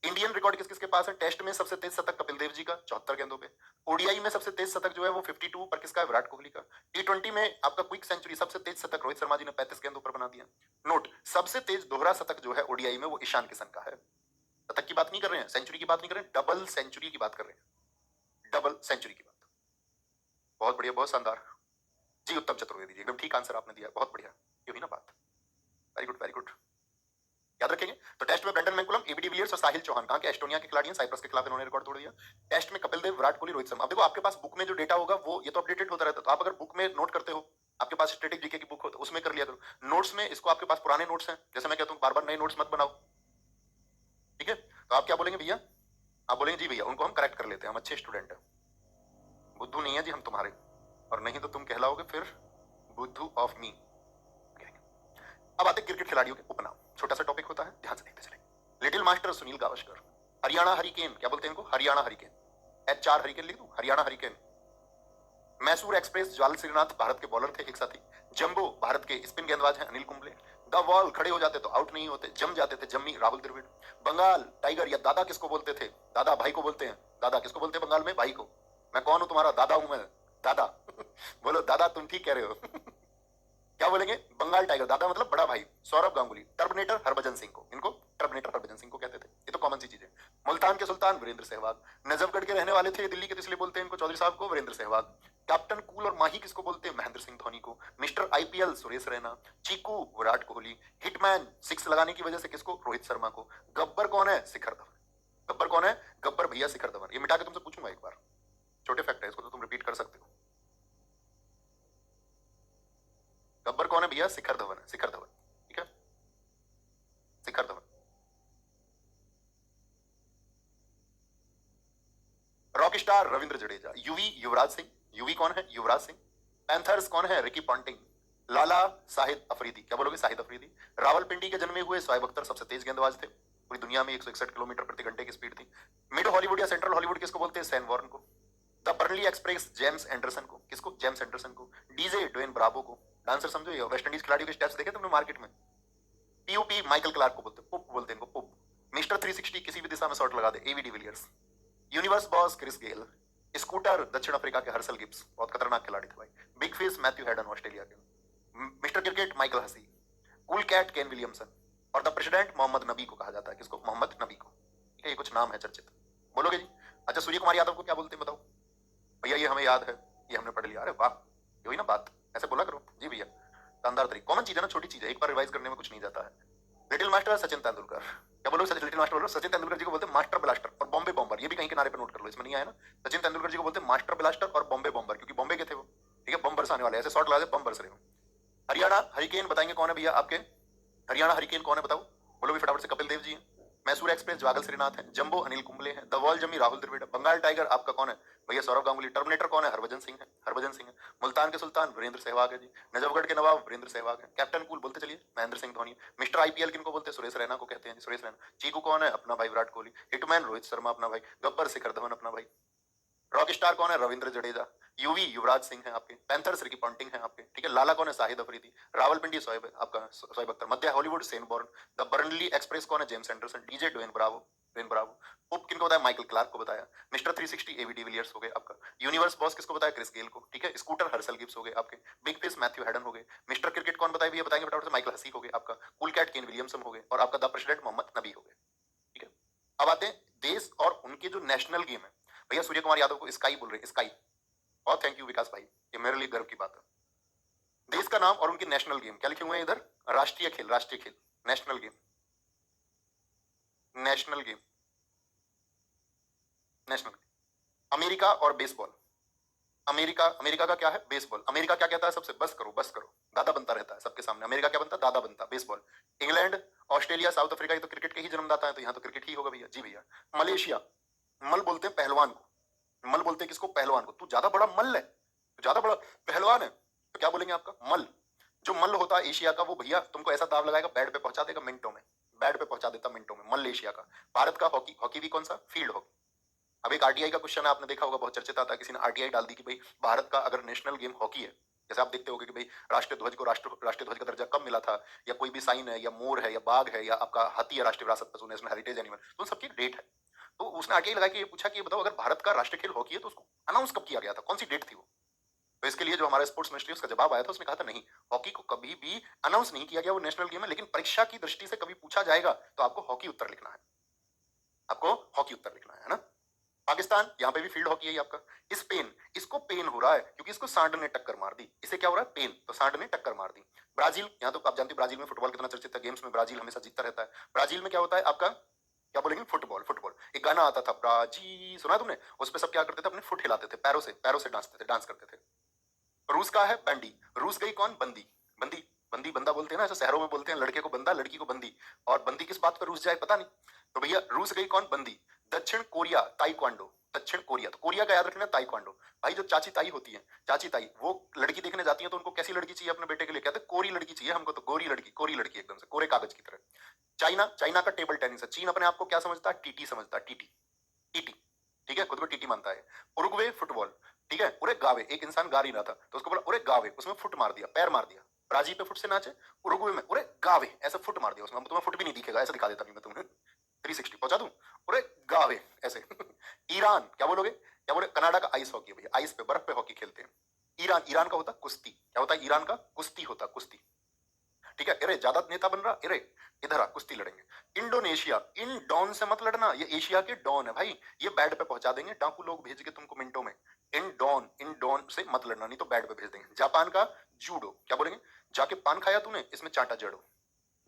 इंडियन रिकॉर्ड किस किसके पास है? टेस्ट में सबसे तेज शतक कपिल देव जी का 74 गेंदों पे। ओडीआई में सबसे तेज शतक जो है वो 52 पर किसका है? विराट कोहली का। टी20 में आपका क्विक सेंचुरी सबसे तेज शतक रोहित शर्मा जी ने 35 गेंदों पर बना दिया। नोट, सबसे तेज दोहरा शतक जो है ओडीआई में वो ईशान किशन का है। शतक की बात नहीं कर रहे हैं, सेंचुरी की बात नहीं कर रहे हैं, डबल सेंचुरी की बात कर रहे हैं, डबल सेंचुरी की बात। बहुत बढ़िया, बहुत शानदार जी, उत्तम चतुर्वेदी जी, एकदम ठीक आंसर आपने दिया, बहुत बढ़िया। ये हुई ना बात, वेरी गुड वेरी गुड, याद रखेंगे। तो टेस्ट में ब्रेंडन मैकुलम, एबी डिविलियर्स और साहिल चौहान, कहां के? एस्टोनिया के खिलाड़ी हैं, साइप्रस के खिलाफ इन्होंने रिकॉर्ड तोड़ दिया। टेस्ट में कपिल देव, विराट कोहली, रोहित शर्मा। अब देखो आपके पास बुक में जो डेटा होगा वो ये तो अपडेटेड होता रहता है, तो आप अगर बुक में नोट करते हो, आपके पास स्टैटिक जीके की बुक हो तो उसमें कर लिया करो। नोट्स में इसको आपके पास पुराने नोट्स हैं, जैसे मैं कहता हूँ बार बार नए नोट्स मत बनाओ, ठीक है। तो आप क्या बोलेंगे भैया? आप बोलेंगे जी भैया उनको हम करेक्ट कर लेते हैं, हम अच्छे स्टूडेंट हैं, बुद्धू नहीं है जी हम तुम्हारे, और नहीं तो तुम कहलाओगे फिर बुद्धू ऑफ मी। अब आते क्रिकेट खिलाड़ियों के उपनाम, छोटा सा टॉपिक होता है, ध्यान से देखते चलें। Little master Sunil Gavaskar, Haryana hurricane, क्या बोलते हैं इनको? हरियाणा हरिकेन, H4 हरिकेन लिख दूं, हरियाणा हरिकेन। मैसूर एक्सप्रेस, ज्वाल श्रीनाथ भारत के बॉलर थे एक साथी। जंबो भारत के स्पिन गेंदबाज हैं अनिल कुंबले। द वॉल, खड़े हो जाते तो आउट नहीं होते, जम जाते थे जम्मी, राहुल द्रविड़। बंगाल टाइगर या दादा किसको बोलते थे? दादा भाई को बोलते हैं, दादा किसको बोलते हैं बंगाल में? भाई को। मैं कौन हूं? तुम्हारा दादा हूं मैं, दादा बोलो दादा, तुम ठीक कह रहे हो क्या बोलेंगे? बंगाल टाइगर, दादा मतलब बड़ा भाई। सौरभ गांगुली, टर्मिनेटर हरभजन सिंह को, इनको टर्मिनेटर हरभजन सिंह को कहते थे, ये तो कॉमन सी चीज है। मुल्तान के सुल्तान वीरेंद्र सहवाग, नजफगढ़ के रहने वाले थे, दिल्ली के, तो इसलिए बोलते हैं इनको चौधरी साहब को वीरेंद्र सहवाग। कैप्टन कूल और माही किसको बोलते हैं? महेंद्र सिंह धोनी को। Mister IPL Suresh Raina. Chiku Virat Kohli. Hitman 6 लगाने की वजह से किसको? रोहित शर्मा को। गब्बर कौन है? शिखर धवन। गब्बर कौन है? गब्बर भैया शिखर धवन। ये मिटा के तुमसे पूछूंगा एक बार, छोटे फैक्ट है, इसको तो तुम रिपीट कर सकते हो। गब्बर कौन है भैया? शिखर धवन है, शिखर धवन, ठीक है, शिखर धवन। रविंद्र जडेजा। यूवी युवराज सिंह। यूवी कौन है? युवराज सिंह। पैंथर्स कौन है? Ricky Ponting. लाला शाहिद अफरीदी। क्या बोलोगे? शाहिद अफरीदी। रावलपिंडी के जन्मे हुए शोएब अख्तर सबसे तेज गेंदबाज थे, पूरी दुनिया में 161 किलोमीटर प्रति घंटे की स्पीड थी। मिड हॉलीवुड या सेंट्रल हॉलीवुड किसको बोलते हैं? सैन वॉर्न को। The Burnley Express James Anderson को। किसको? जेम्स एंडरसन को। डीजे ड्वेन ब्रावो को। डांसर समझो, ये वेस्ट इंडीज खिलाड़ियों के स्टेप्स देखे तुमने मार्केट में? पीयूपी माइकल क्लार्क को बोलते हैं, पुप बोलते हैं इनको, पुप। मिस्टर 360 किसी भी दिशा में शॉट लगा दे, AB de Villiers. Universe boss Chris Gayle. Scooter दक्षिण अफ्रीका के हर्सल गिब्स, बहुत खतरनाक खिलाड़ी थे भाई। Big fish Matthew Hayden Australia के। Mister cricket Michael Hussey. Cool cat Kane Williamson. और द प्रेसिडेंट मोहम्मद नबी को कहा जाता है। किसको? मोहम्मद नबी को। ठीक है, ये कुछ नाम है चर्चित, बोलोगे जी? अच्छा, सूर्य कुमार यादव को क्या बोलते हैं बताओ भैया? ये हमें याद है, ये हमने पढ़ लिया। अरे वाह, ये हुई ना बात, ऐसे बोला करो जी भैया, शानदार तरीके। कॉमन चीज है ना, छोटी चीज है, एक बार रिवाइज करने में कुछ नहीं जाता है। Little master Sachin Tendulkar. क्या बोलो? लिटिल मास्टर बोलो। सचिन तेंदुलकर जी को बोलते हैं मास्टर ब्लास्टर और बॉम्बे बॉम्बर। ये भी कहीं किनारे पे नोट कर लो, इसमें नहीं आया ना। सचिन तेंदुलकर जी को बोलते हैं मास्टर ब्लास्टर और बॉम्बे बॉम्बर, क्योंकि बॉम्बे के थे वो। ठीक है, बॉम्बर्स आने वाले, ऐसे शॉट लगा दे बॉम्बर्स रहे हो। हरियाणा हरिकेन बताएंगे कौन है भैया आपके? हरियाणा हरिकेन कौन है बताओ? बोलो भी फटाफट से। कपिल देव जी हैं। मैसूर एक्सप्रेस ज्वागल श्रीनाथ है। जंबो अनिल कुंबले हैं। द वॉल जमी राहुल द्रविड़। बंगाल टाइगर आपका कौन है भैया? सौरव गांगुली। टर्मिनेटर कौन है? हरभजन सिंह है। हरभजन सिंह है। मुल्तान के सुल्तान वीरेंद्र सहवाग है जी। नजफगढ़ के नवाब वीरेंद्र सहवाग है। कैप्टन कूल बोलते चलिए महेंद्र सिंह धोनी। मिस्टर आईपीएल किनको बोलते हैं? सुरेश रैना को कहते हैं जी, सुरेश रैना। चीकू कौन है? अपना भाई विराट कोहली। हिटमैन रोहित शर्मा अपना भाई। गब्बर शिखर धवन अपना भाई। रॉक स्टार कौन है? रविंद्र जडेजा। यूवी युवराज सिंह है आपके। पैंथर्स रिकी पॉन्टिंग है आपके। ठीक है, लाला कौन है? शाहिद अफरीदी। रावलपिंडी शोएब आपका शोएब अख्तर। मध्य हॉलीवुड सेन बॉर्न। द बर्नली एक्सप्रेस कौन है? James Anderson. DJ Dwayne Bravo. Dwayne Bravo. Pup किनको बताया? माइकल क्लार्क को बताया। मिस्टर 360 एवी डिविलियर्स हो गए आपका। यूनिवर्स बॉस किसको बताया? क्रिस गेल को। ठीक है, स्कूटर हर्सल गिब्स हो गए आपके। बिग फिश मैथ्यू हेडन हो गए। मिस्टर क्रिकेट कौन बताइए भैया? बताएंगे फटाफट से। माइकल हसी हो गए आपका। कूल कैट केन विलियमसन हो गए। और आपका द प्रेसिडेंट मोहम्मद नबी हो गए। ठीक है, अब आते हैं देश और उनके जो नेशनल गेम है। भैया सूर्य कुमार यादव को स्काई बोल रहे हैं, स्काई। बहुत थैंक यू विकास भाई, ये मेरे लिए गर्व की बात है। देश का नाम और उनके नेशनल गेम क्या लिखे हुए हैं इधर? राष्ट्रीय खेल, राष्ट्रीय खेल, national game, national game, national. America और बेसबॉल। अमेरिका, अमेरिका का क्या है? बेसबॉल। अमेरिका क्या कहता है सबसे? बस करो, बस करो। दादा बनता रहता है सबके सामने। अमेरिका क्या बनता? दादा बनता। Baseball. England, Australia, south Africa, ये तो क्रिकेट के ही जन्मदाता है, तो यहाँ तो क्रिकेट ही होगा भैया जी भैया। मलेशिया, मल बोलते हैं पहलवान को। मल बोलते हैं किसको? पहलवान को। तू ज्यादा बड़ा मल्ल है, तू ज्यादा बड़ा पहलवान है, तो क्या बोलेंगे आपका? मल। जो मल्ल होता है एशिया का, वो भैया तुमको ऐसा दाव लगाएगा, बैट पे पहुंचा देगा मिनटों में, बैट पे पहुंचा देता मिनटों में। मल्ल एशिया का। भारत का हॉकी, हॉकी भी कौन सा? Field hockey. अब एक आरटीआई का क्वेश्चन है, आपने देखा होगा, बहुत चर्चित आता है। किसी ने आरटीआई डाल दी कि भाई भारत का अगर नेशनल गेम हॉकी है, जैसे आप देखते होगे कि भाई राष्ट्रीय ध्वज को राष्ट्रीय ध्वज का दर्जा कब मिला था, या कोई भी साइन है, या मोर है, या बाघ है, या आपका हाथी है राष्ट्रीय विरासत पशु, नेशनल हेरिटेज एनिमल, तो उन सबकी डेट है। तो उसने आरटीआई लगा के ये पूछा कि ये बताओ, अगर भारत का राष्ट्रीय खेल हॉकी है तो उसको अनाउंस कब किया गया था, कौन सी डेट थी वो? तो इसके लिए जो हमारा स्पोर्ट्स मिनिस्ट्री, उसका जवाब आया था, उसने कहा था नहीं, हॉकी को कभी भी अनाउंस नहीं किया गया, वो नेशनल गेम है, लेकिन परीक्षा की दृष्टि से कभी पूछा जाएगा तो आपको हॉकी उत्तर लिखना है, आपको हॉकी उत्तर लिखना है ना। पाकिस्तान, यहाँ पे भी फील्ड हॉकी है आपका। स्पेन, इसको पेन हो रहा है क्योंकि इसको सांड ने टक्कर मार दी। इसे क्या हो रहा है? पेन, तो सांड ने टक्कर मार दी। ब्राजील, यहाँ तो आप जानते हैं ब्राजील में फुटबॉल कितना चर्चित है, गेम्स में ब्राजील हमेशा जीतता रहता है। ब्राजील में क्या होता है आपका? क्या बोलेंगे? फुटबॉल। फुटबॉल, एक गाना आता था ब्राजील, सुना तुमने? उस पे सब क्या करते थे? अपने फुट हिलाते थे, पैरों से डांसते थे, डांस करते थे। रूस का है बैंडी। रूस गई कौन? बंदी। बंदी, बंदी बंदा बोलते हैं ना, ऐसे शहरों में बोलते हैं, लड़के को बंदा, लड़की को बंदी। और बंदी किस बात पर रूस जाए पता नहीं। तो भैया रूस गई कौन? बंदी। दक्षिण कोरिया, ताइक्वांडो। दक्षिण कोरिया, तो कोरिया का याद रखना, ताइक्वांडो। भाई जो चाची ताई होती है, चाची ताई, वो लड़की देखने जाती है तो उनको कैसी लड़की चाहिए अपने बेटे के लिए? कहते हैं कोरी लड़की चाहिए हमको, तो गोरी लड़की, कोरी लड़की, एकदम से कोरे कागज की तरह। चाइना, चाइना का टेबल टेनिस है। चीन अपने आप को क्या समझता है? टीटी समझता है, टीटी, टीटी। ठीक है, खुद को टीटी मानता है। Uruguay, football. ठीक है, उरे गावे, एक इंसान गा रही रहा था तो उसको बोला उरे गावे, उसमें फुट मार दिया, पैर मार दिया। ब्राजील पे फुट से नाचे, उरुग्वे में उरे गावे, ऐसे फुट मार दिया उसमें। तुम्हें फुट भी नहीं दिखेगा, ऐसे दिखा देता मैं तुम्हें, 360 पहुंचा दूं, उरे गावे ऐसे। ईरान, क्या बोलोगे? क्या बोले? कनाडा का आइस हॉकी भैया, आइस पे, बर्फ पे हॉकी खेलते हैं। ईरान, ईरान का होता कुश्ती। क्या होता है ईरान का? कुश्ती होता, कुश्ती। ठीक है, अरे ज्यादा नेता बन रहा, अरे इधर आ, कुश्ती लड़ेंगे। इंडोनेशिया, इन डॉन से मत लड़ना, ये एशिया के डॉन है भाई, ये बैड पे पहुंचा देंगे, डाकू लोग भेज के तुमको मिनटों में। इन डॉन से मत लड़ना, नहीं तो बैड पे भेज देंगे। जापान का जूडो, क्या बोलेंगे? जाके पान खाया तूने, इसमें चांटा जड़ो।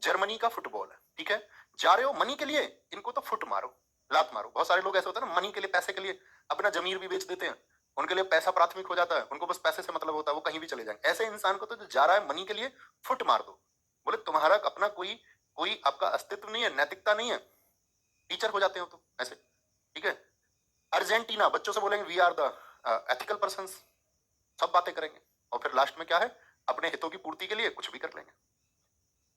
जर्मनी का फुटबॉल है। ठीक है, जा रहे हो मनी के लिए, इनको तो फुट मारो, लात मारो। बहुत सारे लोग ऐसे होते हैं ना, मनी के लिए, पैसे के लिए अपना जमीर भी बेच देते हैं। उनके लिए पैसा प्राथमिक हो जाता है, उनको बस पैसे से मतलब होता है, वो कहीं भी चले जाएंगे। ऐसे इंसान को तो जो जा रहा है मनी के लिए, फुट मार दो। बोले तुम्हारा अपना कोई कोई आपका अस्तित्व नहीं है, नैतिकता नहीं है, टीचर हो जाते हो तो ऐसे। ठीक है, अर्जेंटीना, बच्चों से बोलेंगे we are the ethical person, सब बातें करेंगे और फिर लास्ट में क्या है, अपने हितों की पूर्ति के लिए कुछ भी कर लेंगे।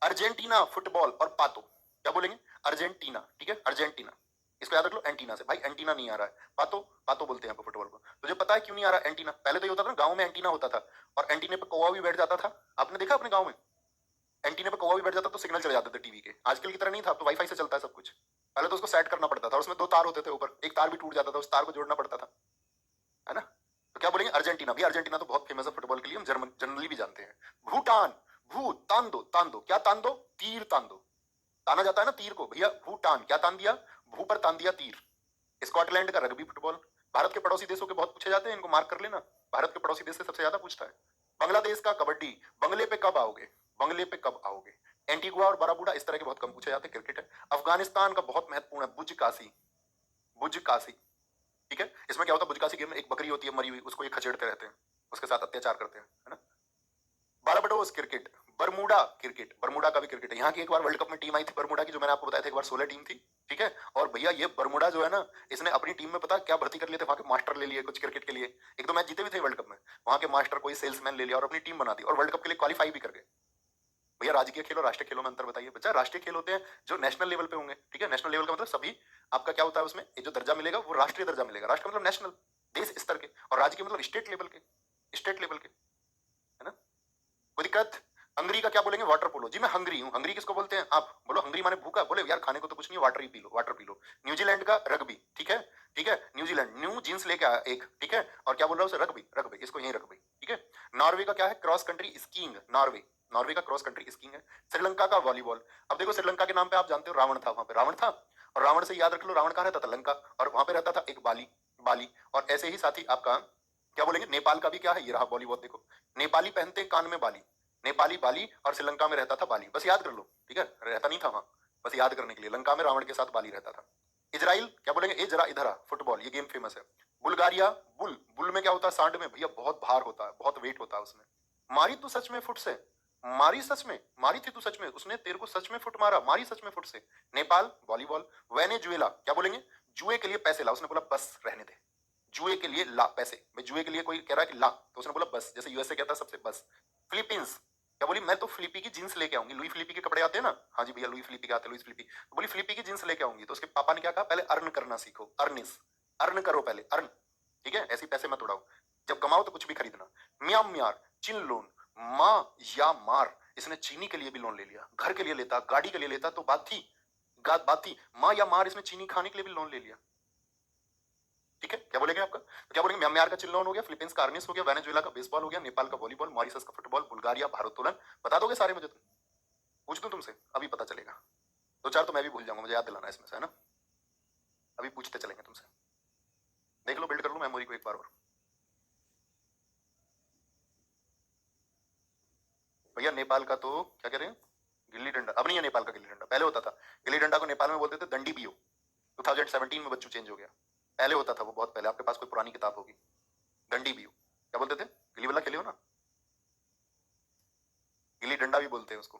अर्जेंटीना फुटबॉल और पातो, क्या बोलेंगे, अर्जेंटीना, ठीक है, अर्जेंटीना, इसको याद रख लो एंटीना से, भाई एंटीना नहीं आ रहा है, पातो पातो बोलते हैं फुटबॉल को। तुझे पता है क्यों नहीं आ रहा एंटीना? पहले तो ये होता था ना, गांव में एंटीना होता था और एंटीने पे कौवा भी बैठ जाता था, आपने देखा अपने गांव में, एंटीने पे कौवा भी बैठ जाता तो सिग्नल चले जाते थे टीवी के। आजकल की तरह नहीं था, तो वाईफाई से चलता है सब कुछ। पहले तो उसको सेट करना पड़ता था, उसमें 2 तार होते थे ऊपर, एक तार भी टूट जाता था, उस तार को जोड़ना पड़ता था, है ना। तो क्या बोलेंगे, अर्जेंटीना भी, अर्जेंटीना तो बहुत फेमस है फुटबॉल के लिए, हम जनरली भी जानते हैं। भूटान, भू तांदो, तांदो क्या तांदो, तीर तांदो, ताना जाता है ना तीर को, भैया भूटान क्या तान दिया, भू पर तान दिया तीर। स्कॉटलैंड का रग्बी फुटबॉल, भारत के पड़ोसी देशों के बहुत पूछे जाते हैं, इनको मार्क कर लेना, भारत के पड़ोसी देश से सबसे ज्यादा पूछता है। बांग्लादेश का कबड्डी, बंगले पे कब आओगे, बंगले पे कब आओगे। एंटीगुआ और बाराबूडा इस तरह के बहुत कम पूछे जाते हैं, क्रिकेट है। अफगानिस्तान का बहुत महत्वपूर्ण है, बुज काशी, बुज काशी, ठीक है। इसमें क्या होता है, बुज काशी गेम में एक बकरी होती है मरी हुई, उसको ये खचेड़ते रहते हैं, उसके साथ अत्याचार करते हैं, है ना। Barbados cricket, Bermuda cricket, Bermuda का भी क्रिकेट है। यहाँ की एक बार वर्ल्ड कप में टीम आई थी बरमूडा की, जो मैंने आपको बताया था, एक बार 16 टीम थी, ठीक है। और भैया ये बरमूडा जो है ना, इसने अपनी टीम में पता क्या भर्ती कर लिए थे, वहां के मास्टर ले लिए कुछ क्रिकेट के लिए, एक दो मैच जीते भी थे वर्ल्ड कप में, वहां के मास्टर कोई सेल्समैन ले लिया और अपनी टीम बना दी और वर्ल्ड कप के लिए क्वालिफाई भी कर गए। भैया राजकीय खेल और राष्ट्रीय खेलों में अंतर बताइए। बच्चा राष्ट्रीय खेल होते हैं जो नेशनल लेवल पे होंगे, ठीक है। नेशनल लेवल का मतलब सभी, आपका क्या होता है उसमें, ये जो दर्जा मिलेगा वो राष्ट्रीय दर्जा मिलेगा, राष्ट्र का मतलब नेशनल, देश स्तर के, और राज्य के मतलब स्टेट लेवल के, स्टेट लेवल के, है ना। कोई दिक्कत। हंगरी का क्या बोलेंगे, वाटर पोलो, जी मैं हंगरी हूँ, हंगरी किसको बोलते हैं, आप बोलो हंगरी माने भूखा, बोले यार खाने को तो कुछ नहीं, वाटर ही P low, water P low. New Zealand का रग्बी, ठीक है, ठीक है, न्यूजीलैंड, न्यू जींस लेके आया एक, ठीक है, और क्या बोल रहा है उसे, रग्बी, रग्बी, इसको यही रग्बी, ठीक है। नॉर्वे का क्या है, cross country skiing, Norway, Norway का क्रॉस कंट्री स्कीइंग है। श्रीलंका का वॉलीबॉल। अब देखो श्रीलंका के नाम पे आप जानते हो रावण था, वहां पे रावण था, और रावण से याद रख लो, रावण कहाँ रहता था, लंका, और वहां पे रहता था एक बाली, बाली। और ऐसे ही साथी आपका क्या बोलेंगे, नेपाल का भी क्या है, ये रहा बॉलीवुड, देखो नेपाली पहनते हैं कान में बाली, नेपाली बाली, और श्रीलंका में रहता था बाली, बस याद कर लो, ठीक है, रहता नहीं था वहां, बस याद करने के लिए, लंका में रावण के साथ बाली रहता था। इजराइल क्या बोलेंगे, ए जरा इधर आ, फुटबॉल, ये गेम फेमस है। बुल्गारिया, बुल, बुल में क्या होता है, सांड में, भैया बहुत भार होता है, बहुत वेट होता है उसमें। मारी तू सच में फुट से, मारी सच में, मारी थी तू सच में, उसने तेरे को सच में फुट मारा, मारी सच में फुट से। नेपाल वॉलीबॉल। वेनेजुएला क्या बोलेंगे, जुए के लिए पैसे ला, उसने बोला बस रहने दे, जुए के लिए ला पैसे, मैं जुए के लिए कोई कह रहा है कि ला, तो उसने बोला बस, जैसे यूएसए कहता है सबसे बस। फिलीपींस क्या बोली, मैं तो फिलिपी की जींस लेके आऊंगी, लुई फिलिपी के कपड़े आते हैं ना, हाँ जी भैया लुई फिलिपी के आते हैं, लुई फिलिपी, तो बोली फिलिपी की जींस लेके आऊंगी। तो उसके पापा ने क्या कहा, पहले अर्न करना सीखो, अर्निस, अर्न करो पहले, अर्न, ठीक है, ऐसे पैसे मत उड़ाओ, जब कमाओ तो कुछ भी खरीदना। म्यांमार, चिन लोन, माँ या मार, इसने चीनी के लिए भी लोन ले लिया, घर के लिए लेता, गाड़ी के लिए लेता तो बात थी, बात थी, माँ या मार, इसमें चीनी खाने के लिए भी लोन ले लिया, ठीक है। क्या बोलेंगे आपका, तो क्या बोलेंगे, म्यांमार का चिल्लोन हो गया, फिलीपींस का अर्निस हो गया, वेनेजुएला का बेसबॉल हो गया, नेपाल का वॉलीबॉल, मॉरिशस का फुटबॉल, बुल्गारिया भारोत्तोलन। बता दोगे सारे मुझे, तुम पूछ दूं तुमसे, अभी पता चलेगा, 2 4 तो मैं भी भूल जाऊंगा, मुझे याद दिलाना इसमें से, है ना, अभी पूछते चलेंगे तुमसे, देख लो, बिल्ड कर लो मेमोरी को एक बार और। भैया नेपाल का तो क्या कह रहे हैं, गिल्ली डंडा, अब नहीं है नेपाल का गिल्ली डंडा, पहले होता था। गिल्ली डंडा को नेपाल में बोलते थे दंडी बियो, 2017 में बच्चों चेंज हो गया, पहले होता था वो, बहुत पहले, आपके पास कोई पुरानी किताब होगी, दंडी बियो, क्या बोलते थे, गिल्ली बल्ला खेले हो ना, गिल्ली डंडा भी बोलते हैं उसको,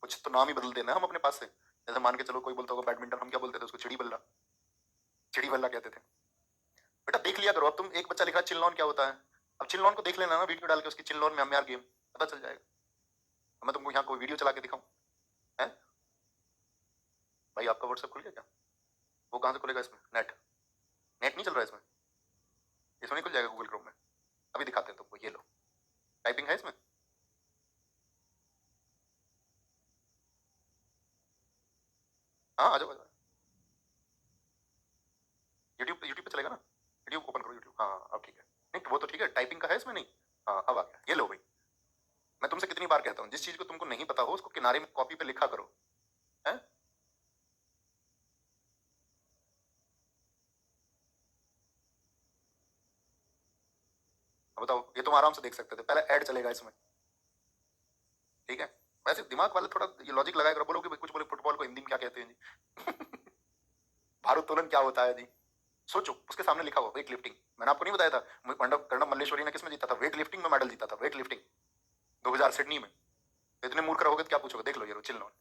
कुछ तो नाम ही बदल देना हम अपने पास से, जैसे मान के चलो कोई बोलता होगा बैडमिंटन, हम क्या बोलते थे उसको, चिड़ी बल्ला, चिड़ी बल्ला कहते थे। बेटा देख लिया करो, अब तुम, एक बच्चा लिखा चिल्लौन क्या होता है, अब चिल्लौन को देख लेना ना, वीडियो डाल के उसकी, चिल्लौन में म्यांमार गेम, पता चल जाएगा। मैं तुमको यहाँ कोई वीडियो चला के दिखाऊं, है भाई, आपका व्हाट्सएप खुल गया क्या, वो कहाँ से खुलेगा इसमें, नेट, नेट नहीं चल रहा है इसमें, इसमें नहीं खुल जाएगा गूगल क्रोम में, अभी दिखाते हैं तुमको, ये लो, टाइपिंग है इसमें, हाँ आ जाओ, यूट्यूब, यूट्यूब पे चलेगा ना, यूट्यूब ओपन करो, यूट्यूब, हाँ अब ठीक है, नहीं वो तो ठीक है, टाइपिंग का है इसमें नहीं, हाँ अब आ गया, ये लो भाई। मैं तुमसे कितनी बार कहता हूँ, जिस चीज को तुमको नहीं पता हो उसको किनारे में कॉपी पे लिखा करो, है। अब बताओ, ये तुम आराम से देख सकते थे, पहले ऐड चलेगा इसमें, ठीक है। वैसे दिमाग वाले थोड़ा ये लॉजिक लगाया करो, बोलो कि भाई कुछ बोले फुटबॉल को हिंदी में क्या कहते हैं जी भारोत्तोलन क्या होता है जी, सोचो, उसके सामने लिखा हुआ वेट लिफ्टिंग, मैंने आपको नहीं बताया था, कर्णम मल्लेश्वरी ने किसमें जीता था, वेट लिफ्टिंग में मेडल जीता था, वेट लिफ्टिंग 2000 सिडनी में। इतने मूर्ख रहोगे तो क्या पूछोगे, देख लो, ये लो चिल्लौन,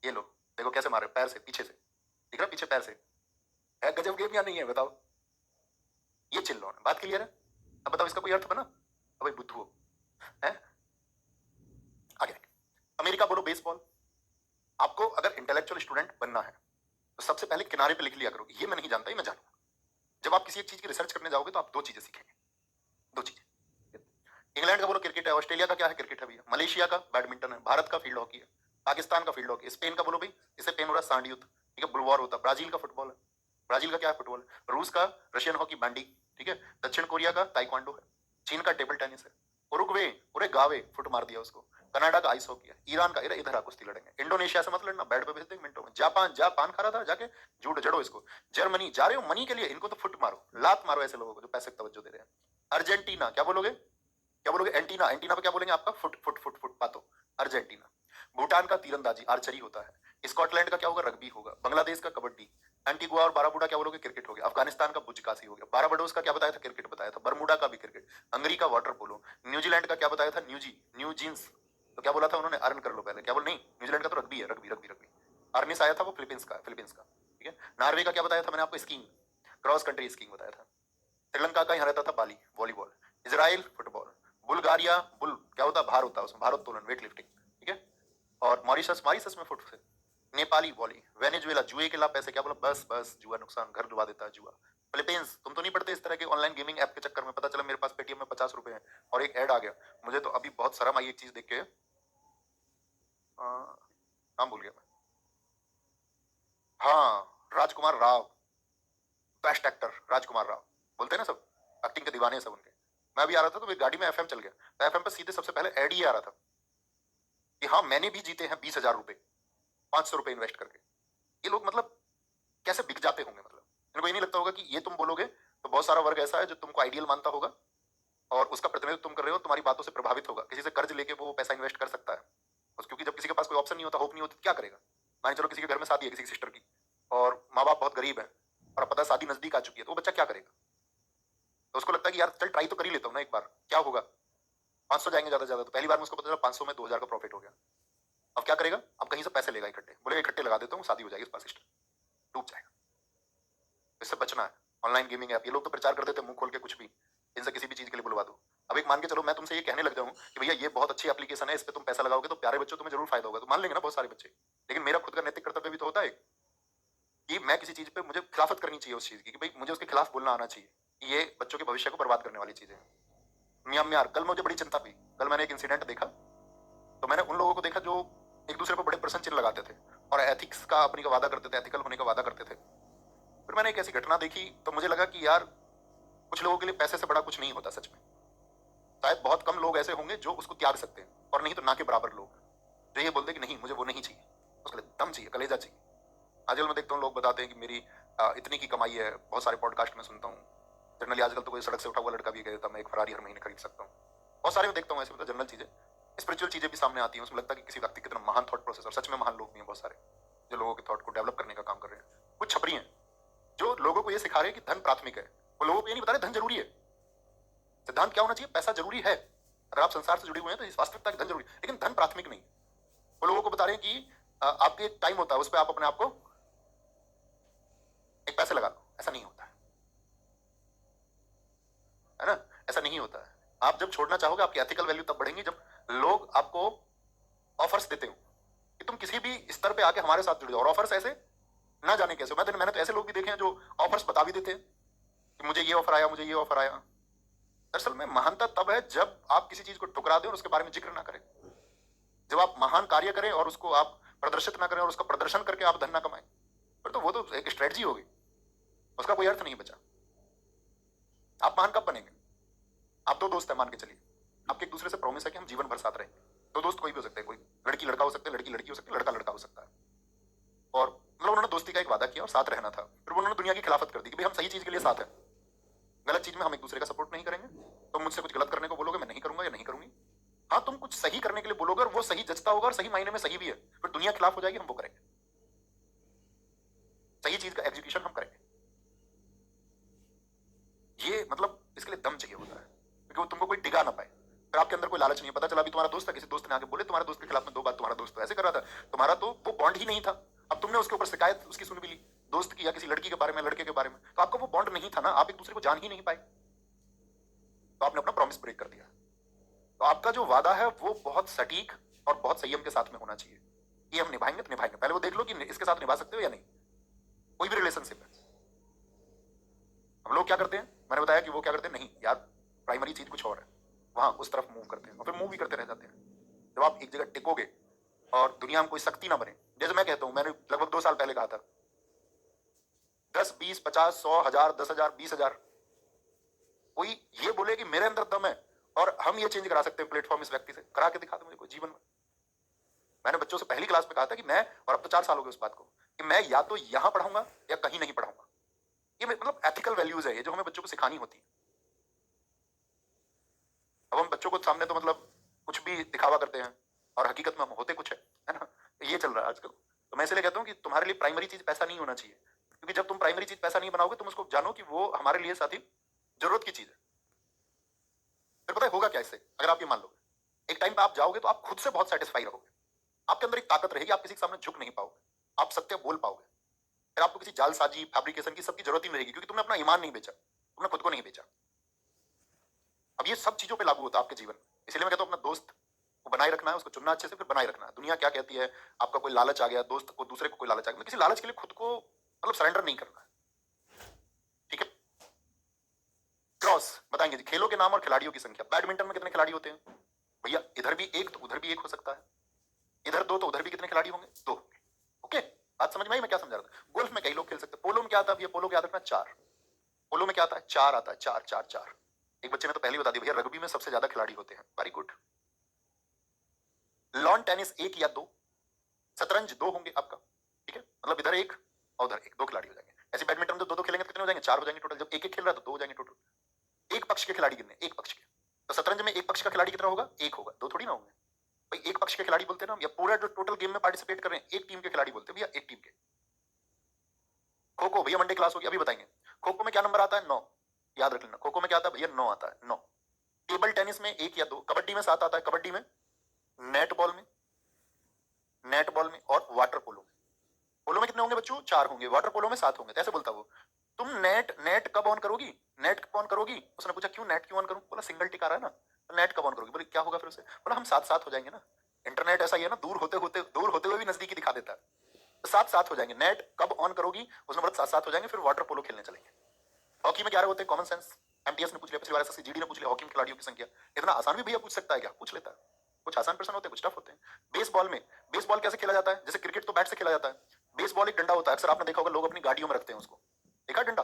ये लो, देखो कैसे मारे, पैर से, पीछे से, दिख रहा पीछे पैर से, है गजब गेम या नहीं है बताओ? ये चिल्लो है, बात क्लियर है? अब बताओ इसका कोई अर्थ बना? अब भाई बुद्धू हो है। आगे अमेरिका बोलो बेसबॉल। आपको अगर इंटेलेक्चुअल स्टूडेंट बनना है तो सबसे पहले किनारे पे लिख लिया करो, ये मैं नहीं जानता, ये मैं जानूंगा। जब आप किसी एक चीज की रिसर्च करने जाओगे तो आप दो चीजें सीखेंगे, दो चीजें। इंग्लैंड का बोलो क्रिकेट है, ऑस्ट्रेलिया का क्या है क्रिकेट है भैया, मलेशिया का बैडमिंटन है, भारत का फील्ड हॉकी है, पाकिस्तान का फील्ड हॉकी, स्पेन का बोलो भाई इसे पेन हो रहा है सांड युद्ध, ठीक है, बुलवार होता है, ब्राजील का फुटबॉल है, ब्राजील का क्या है फुटबॉल, रूस का रशियन हॉकी बैंडी, ठीक है, दक्षिण कोरिया का ताइक्वांडो है, चीन का टेबल टेनिस है, उरुग्वे पूरे गावे फुट मार दिया उसको, कनाडा का आइस हॉकी है, ईरान का इधर आ कुश्ती लड़ेंगे, इंडोनेशिया से मत लड़ना, बैट पे भेज देंगे मिनटों में, जापान जापान खा रहा था जाके जूड जड़ो इसको, जर्मनी जा रहे हो मनी के लिए, इनको तो फुट मारो, लात मारो ऐसे लोगों को जो पैसे तवज्जो दे रहे हैं। अर्जेंटीना क्या बोलोगे, क्या बोलोगे, एंटीना, एंटीना पे क्या बोलेंगे आपका फुट फुट फुट फुट पातो, अर्जेंटीना। भूटान का तीरंदाजी आर्चरी होता है, स्कॉटलैंड का क्या होगा रग्बी होगा, बांग्लादेश का कबड्डी, एंटीगुआ और बाराबुडा क्या बोलोगे क्रिकेट हो गया, अफगानिस्तान का बुजकासी हो गया, बाराबडोस का क्या बताया था क्रिकेट बताया था, बरमुडा का भी क्रिकेट, हंगरी का वाटर पोलो, न्यूजीलैंड का क्या बताया था न्यू जींस, तो क्या बोला था उन्होंने अर्न कर लो पहले, क्या बोल नहीं न्यूजीलैंड का तो रग्बी है, रग्बी रग्बी रग्बी, अर्निस आया था वो फिलीपींस का, ठीक है। नॉर्वे का क्या बताया था मैंने आपको स्कीइंग, क्रॉस कंट्री स्कीइंग बताया था, श्रीलंका का यहाँ रहता था Bali volleyball, Israel football, Bulgaria bull क्या होता है भार होता है उसमें भारोत्तोलन वेट लिफ्टिंग, ठीक है, और मॉरिशस मॉरिशस में फुट से, नेपाली वॉली, वेनेजुएला जुए के लाभ पैसे, क्या बोला बस बस जुआ नुकसान घर डुबा देता है जुआ, फिलीपींस तुम तो नहीं पढ़ते इस तरह के ऑनलाइन गेमिंग ऐप के चक्कर में, पता चला मेरे पास पेटीएम में 50 रुपए है और एक ऐड आ गया, मुझे तो अभी बहुत शर्म आई एक चीज देख के, नाम भूल गया मैं, हाँ राजकुमार राव, बेस्ट एक्टर राजकुमार राव, बोलते हैं ना सब एक्टिंग के दीवाने सब उनके, मैं भी आ रहा था तो मेरी गाड़ी में एफएम चल गया, तो एफएम पे सीधे सबसे पहले ऐड ही आ रहा था कि हाँ मैंने भी जीते हैं 20,000 रुपए 500 रुपए इन्वेस्ट करके, ये लोग मतलब कैसे बिक जाते होंगे, मतलब इनको ये नहीं लगता होगा कि ये तुम बोलोगे तो बहुत सारा वर्ग ऐसा है जो तुमको आइडियल मानता होगा और उसका प्रतिनिधित्व तुम कर रहे हो, तुम्हारी बातों से प्रभावित होगा, किसी से कर्ज लेके वो पैसा इन्वेस्ट कर सकता है, क्योंकि जब किसी के पास कोई ऑप्शन नहीं होता, होप नहीं होती, क्या करेगा, मान चलो किसी के घर में शादी है किसी की सिस्टर की और माँ बाप बहुत गरीब है और अब पता है शादी नजदीक आ चुकी है, तो वो बच्चा क्या करेगा, तो उसको लगता है कि यार चल ट्राई तो कर ही लेता हूँ ना एक बार, क्या होगा 500 जाएंगे ज्यादा ज्यादा, तो पहली बार में उसको पता चला 500 में 2,000 का प्रॉफिट हो गया, अब क्या करेगा, अब कहीं से पैसे लेगा इकट्ठे, बोले इकट्ठे लगा देता हूँ शादी हो जाएगी इस पास सिस्टर, डूब जाएगा, इससे बचना है। ऑनलाइन गेमिंग ऐप ये लोग तो प्रचार करते थे मुंह खोल के कुछ भी, इनसे किसी भी चीज के लिए बुलवा दो, अब एक मान के चलो मैं तुमसे ये कहने लग जाऊं कि भैया ये बहुत अच्छी एप्लीकेशन है, इस पे तुम पैसा लगाओगे तो प्यारे बच्चों तुम्हें जरूर फायदा होगा, तो मान लेंगे ना बहुत सारे बच्चे, लेकिन मेरा खुद का नैतिक कर्तव्य भी तो होता है कि मैं किसी चीज पे मुझे खिलाफत करनी चाहिए उस चीज की, कि भाई मुझे उसके खिलाफ बोलना आना चाहिए कि ये बच्चों के भविष्य को बर्बाद करने वाली चीज है। म्यांमार, कल मुझे बड़ी चिंता हुई, कल मैंने एक इंसिडेंट देखा, तो मैंने उन लोगों को देखा जो एक दूसरे पर बड़े प्रश्न चिन्ह लगाते थे और एथिक्स का अपनी का वादा करते थे, एथिकल होने का वादा करते थे, फिर मैंने एक ऐसी घटना देखी तो मुझे लगा कि यार कुछ लोगों के लिए पैसे से बड़ा कुछ नहीं होता सच में, शायद बहुत कम लोग ऐसे होंगे जो उसको त्याग सकते हैं और नहीं तो ना के बराबर लोग जो ये बोलते हैं कि नहीं मुझे वो नहीं चाहिए, उसके लिए दम चाहिए, कलेजा चाहिए। आजकल मैं देखता हूँ लोग बताते हैं कि मेरी इतनी की कमाई है, बहुत सारे पॉडकास्ट में सुनता हूँ, जनरली आजकल तो कोई सड़क से उठा हुआ लड़का भी कह देता मैं एक फरारी हर महीने खरीद सकता हूँ, बहुत सारे मैं देखता हूँ ऐसे, मतलब जनरल चीजें, स्पिरिचुअल चीजें भी सामने आती हैं, उसमें लगता है कि किसी व्यक्ति कितना महान थॉट प्रोसेस, और सच में महान लोग भी हैं बहुत सारे जो लोगों के थॉट को डेवलप करने का काम कर रहे हैं, कुछ छपरी हैं जो लोगों को ये सिखा रहे हैं कि धन प्राथमिक है, वो लोगों को ये नहीं बता रहे धन जरूरी है, सिद्धांत क्या होना चाहिए, पैसा जरूरी है, अगर आप संसार से जुड़े हुए हैं तो इस वास्तविकता धन जरूरी, लेकिन धन प्राथमिक नहीं, वो लोगों को बता रहे हैं कि आपके एक टाइम होता है उस पर आप अपने आप को एक पैसे लगा लो, ऐसा नहीं होता है ना, ऐसा नहीं होता है, आप जब छोड़ना चाहोगे आपकी एथिकल वैल्यू तब बढ़ेंगी जब लोग आपको ऑफर्स देते हो कि तुम किसी भी स्तर पे आके हमारे साथ जुड़ जाओ, और ऑफर्स ऐसे ना जाने कैसे, मैंने तो ऐसे लोग भी देखे हैं जो ऑफर्स बता भी देते हैं कि मुझे ये ऑफर आया, मुझे ये ऑफर आया, दरअसल में महानता तब है जब आप किसी चीज को ठुकरा दें और उसके बारे में जिक्र ना करें, जब आप महान कार्य करें और उसको आप प्रदर्शित ना करें और उसका प्रदर्शन करके आप धन ना कमाएं, फिर तो वो तो एक स्ट्रेटजी होगी, उसका कोई अर्थ नहीं बचा। आप महान कब बनेंगे, आप दो दोस्त है मान के चलिए, आपके एक दूसरे से प्रॉमिस है कि हम जीवन भर साथ रहेंगे, दो दोस्त कोई भी हो सकते हैं, कोई लड़की लड़का हो सकता है, लड़की लड़की हो सकती है, लड़का लड़का हो सकता है, और मतलब उन्होंने दोस्ती का एक वादा किया और साथ रहना था, फिर उन्होंने दुनिया की खिलाफत कर दी कि भाई हम सही चीज के लिए साथ हैं, गलत चीज में हम एक दूसरे का सपोर्ट नहीं करेंगे, तुम मुझसे कुछ गलत करने को बोलोगे मैं नहीं करूंगा या नहीं करूंगी, हाँ तुम कुछ सही करने के लिए बोलोगे और वो सही जचता होगा और सही मायने में सही भी है, फिर दुनिया खिलाफ हो जाएगी, हम वो करेंगे, सही चीज का एग्जीक्यूशन हम करेंगे, ये मतलब इसके लिए दम चाहिए होता है क्योंकि वो तुमको कोई डिगा ना पाए, फिर आपके अंदर कोई लालच नहीं है, पता चला अभी तुम्हारा दोस्त था, किसी दोस्त ने आके बोले तुम्हारे दोस्त के खिलाफ में दो बात, तुम्हारा दोस्त तो ऐसे कर रहा था, तुम्हारा तो वो बॉन्ड ही नहीं था, अब तुमने उसके ऊपर शिकायत उसकी सुन भी ली, दोस्त की या किसी लड़की के बारे में, लड़के के बारे में, तो आपका वो बॉन्ड नहीं था ना, आप एक दूसरे को जान ही नहीं पाए, तो आपने अपना प्रॉमिस ब्रेक कर दिया। तो आपका जो वादा है वो बहुत सटीक और बहुत संयम के साथ में होना चाहिए। ये हम निभाएंगे तो निभाएंगे, पहले वो देख लो कि इसके साथ निभा सकते हो या नहीं। कोई भी रिलेशनशिप है, हम लोग क्या करते हैं, मैंने बताया कि वो क्या करते हैं, नहीं यार प्राइमरी चीज कुछ और है, वहां उस तरफ मूव करते हैं और फिर मूव भी करते रह जाते हैं। जब आप एक जगह टिकोगे और दुनिया में कोई शक्ति ना बने, जैसे मैं कहता हूं, मैंने लगभग 2 साल पहले कहा था, 10, 20, 50, 100, 1000, 10,000, 20,000, कोई ये बोले कि मेरे अंदर दम है और हम ये चेंज करा सकते हैं प्लेटफॉर्म इस व्यक्ति से, करा के दिखा दो मुझे कोई जीवन में। मैंने बच्चों से पहली क्लास में कहा था कि मैं, और अब तो 4 साल हो गए उस बात को, कि मैं या तो यहां पढ़ाऊंगा या कहीं नहीं पढ़ाऊंगा। ये मतलब एथिकल वैल्यूज है ये, जो हमें बच्चों को सिखानी होती है। अब हम बच्चों को सामने तो मतलब कुछ भी दिखावा करते हैं और हकीकत में हम होते कुछ है ना, तो ये चल रहा है आजकल। तो मैं इसलिए कहता हूँ कि तुम्हारे लिए प्राइमरी चीज पैसा नहीं होना चाहिए, क्योंकि जब तुम प्राइमरी चीज पैसा नहीं बनाओगे, तुम उसको जानो कि वो हमारे लिए साथी जरूरत की चीज है। फिर पता है होगा क्या इससे, अगर आप ये मान लोगे, एक टाइम पे आप जाओगे तो आप खुद से बहुत सेटिस्फाई रहोगे, आपके अंदर एक ताकत रहेगी, आप किसी के सामने झुक नहीं पाओगे, आप सत्य बोल पाओगे, फिर आपको किसी जालसाजी फैब्रिकेशन की सबकी जरूरत ही नहीं रहेगी, क्योंकि तुमने अपना ईमान नहीं बेचा, तुमने खुद को नहीं बेचा। अब ये सब चीजों पे लागू होता है आपके जीवन में। इसलिए मैं कहता हूं अपना दोस्त को बनाए रखना है, उसको चुनना अच्छे से, फिर बनाए रखना है। दुनिया क्या कहती है, आपका कोई लालच आ गया, दोस्त को, दूसरे को कोई लालच आ गया, किसी लालच के लिए खुद को मतलब सरेंडर नहीं करना है, ठीक है। क्रॉस बताएंगे जी, खेलों के नाम और खिलाड़ियों की संख्या। बैडमिंटन में कितने खिलाड़ी होते हैं भैया, इधर भी एक तो उधर भी एक हो सकता है, इधर 2 तो उधर भी कितने खिलाड़ी होंगे, 2 होंगे। ओके, बात समझ में आई मैं क्या समझा रहा था। गोल्फ में कई लोग खेल सकते हैं। पोलो में क्या आता है भैया, पोलो क्या आता है, 4। पोलो में क्या आता है, 4 आता है, 4 4 4। एक बच्चे ने तो पहले ही बता दिया भैया, रग्बी में सबसे ज्यादा खिलाड़ी होते हैं, वेरी गुड। लॉन टेनिस 1 या 2, शतरंज 2 होंगे आपका, ठीक है, मतलब इधर 1 और उधर 1, 2 खिलाड़ी हो जाएंगे। ऐसे बैडमिंटन में तो 2 खेलेंगे तो कितने हो जाएंगे, 4 हो जाएंगे टोटल। जब एक एक खेल रहा है तो 2 हो जाएंगे टोटल। एक पक्ष के खिलाड़ी कितने, एक पक्ष के, तो शतरंज में एक पक्ष का खिलाड़ी कितना होगा, 1 होगा, 2 थोड़ी ना होंगे भाई। एक पक्ष के खिलाड़ी बोलते हैं ना, या पूरा जो टोटल गेम में पार्टिसिपेट कर रहे हैं, एक टीम के खिलाड़ी बोलते हैं भैया, एक टीम के। खो खो भैया मंडे क्लास होगी, अभी बताएंगे। खो खो में क्या नंबर आता है, 9, याद रख लेना। खो खो में क्या आता है भैया, 9 आता है, 9। टेबल टेनिस में 1 या 2, कबड्डी में 7 आता है, कबड्डी में, नेटबॉल में, नेटबॉल में और वाटर पोलो में। पोलो में कितने होंगे बच्चों, 4 होंगे, वाटर पोलो में 7 होंगे। तो ऐसे बोलता वो, तुम नेट नेट कब ऑन करोगी, नेट कब ऑन करोगी। उसने पूछा क्यों, नेट क्यों ऑन करूं, बोला सिंगल टिक आ रहा है ना, तो नेट कब ऑन करोगी, बोले क्या होगा फिर उसे, बोला हम साथ साथ हो जाएंगे ना। इंटरनेट ऐसा ही है ना, दूर होते हुए भी नजदीकी दिखा देता है, तो साथ साथ हो जाएंगे। नेट कब ऑन करोगी, उसने बोला साथ साथ हो जाएंगे, फिर वाटर पोलो खेलने चलेंगे। हॉकी में 11 होते हैं, कॉमन सेंस, एमटीएस ने पूछ लिया पिछली बार, एसएससी जीडी ने पूछ लिया, हॉकी में खिलाड़ियों की संख्या। इतना आसान भी भैया पूछ सकता है क्या, पूछ लेता है। कुछ आसान प्रश्न होते हैं, कुछ टफ होते हैं। बेसबॉल में, बेसबॉल कैसे खेला जाता है, जैसे क्रिकेट तो बैट से खेला जाता है, बेसबॉल एक डंडा होता है, अक्सर आपने देखा होगा लोग अपनी गाड़ियों में रखते हैं उसको, देखा डंडा,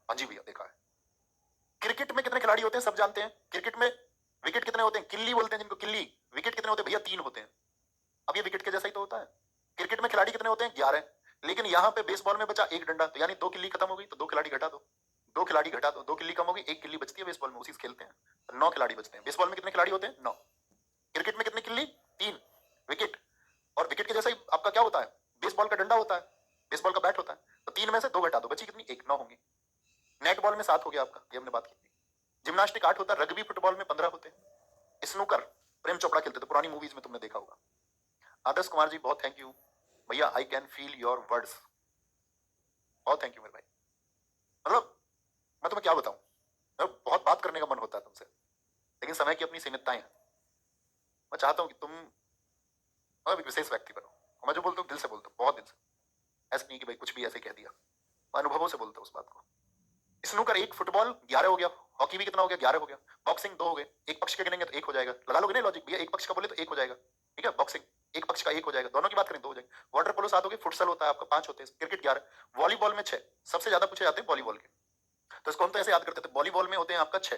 हाँ जी भैया देखा है। क्रिकेट में कितने खिलाड़ी होते हैं सब जानते हैं, क्रिकेट में विकेट कितने होते हैं, किल्ली बोलते हैं जिनको, किल्ली। विकेट कितने होते हैं भैया, 3 होते हैं। अब ये विकेट के जैसा ही तो होता है। क्रिकेट में खिलाड़ी कितने होते हैं, 11। लेकिन यहाँ पे बेसबॉल में बचा एक डंडा, तो यानी 2 किल्ली खत्म हो गई, तो 2 खिलाड़ी घटा दो, 2 खिलाड़ी घटा दो, 2 किल्ली कम होगी, 1 किल्ली बचती है बेसबॉल में, उसी से खेलते हैं, तो 9 खिलाड़ी बचते हैं। बेसबॉल में कितने खिलाड़ी होते हैं, 9। क्रिकेट में कितनी किल्ली, 3 विकेट, और विकेट के जैसा ही आपका क्या होता है, बेसबॉल का डंडा होता है, बेसबॉल का बैट होता है, तो 3 में से 2 घटा दो, बची कितनी, 1, 9 होंगी। नेटबॉल में 7 हो गया आपका, ये हमने बात की थी। जिम्नास्टिक 8 होता है, रग्बी फुटबॉल में 15 होते हैं। स्नूकर प्रेम चोपड़ा खेलते थे, पुरानी मूवीज में तुमने देखा होगा। आदर्श कुमार जी बहुत थैंक यू भैया, I can feel your words, बहुत थैंक यू मेरे भाई। मतलब मैं तुम्हें क्या बताऊं, बहुत बात करने का मन होता है तुमसे, लेकिन समय की अपनी सीमितताएं हैं। मैं चाहता हूं कि तुम मतलब एक विशेष व्यक्ति बनो, और मैं जो बोलता हूँ दिल से बोलता हूँ, बहुत दिल से, ऐसा नहीं कि भाई कुछ भी ऐसे कह दिया, मैं अनुभवों से बोलता हूँ उस बात को। स्नूकर 1, फुटबॉल 11 हो गया, हॉकी भी कितना हो गया, 11 हो गया, बॉक्सिंग 2 हो गए, एक पक्ष के गिनेंगे तो 1 हो जाएगा, लगा लोगे ना लॉजिक भैया, एक पक्ष का बोले तो 1 हो जाएगा, ठीक है। बॉक्सिंग एक पक्ष का 1 हो जाएगा, दोनों की बात करें 2 हो जाएगा। वाटर पोलो 7 हो गए, फुटसल होता है आपका 5 होते हैं, क्रिकेट 11, वॉलीबॉल में 6, सबसे ज्यादा पूछे जाते हैं वॉलीबॉल के, तो इसको हम तो ऐसे याद करते थे, वॉलीबॉल में होते हैं आपका 6।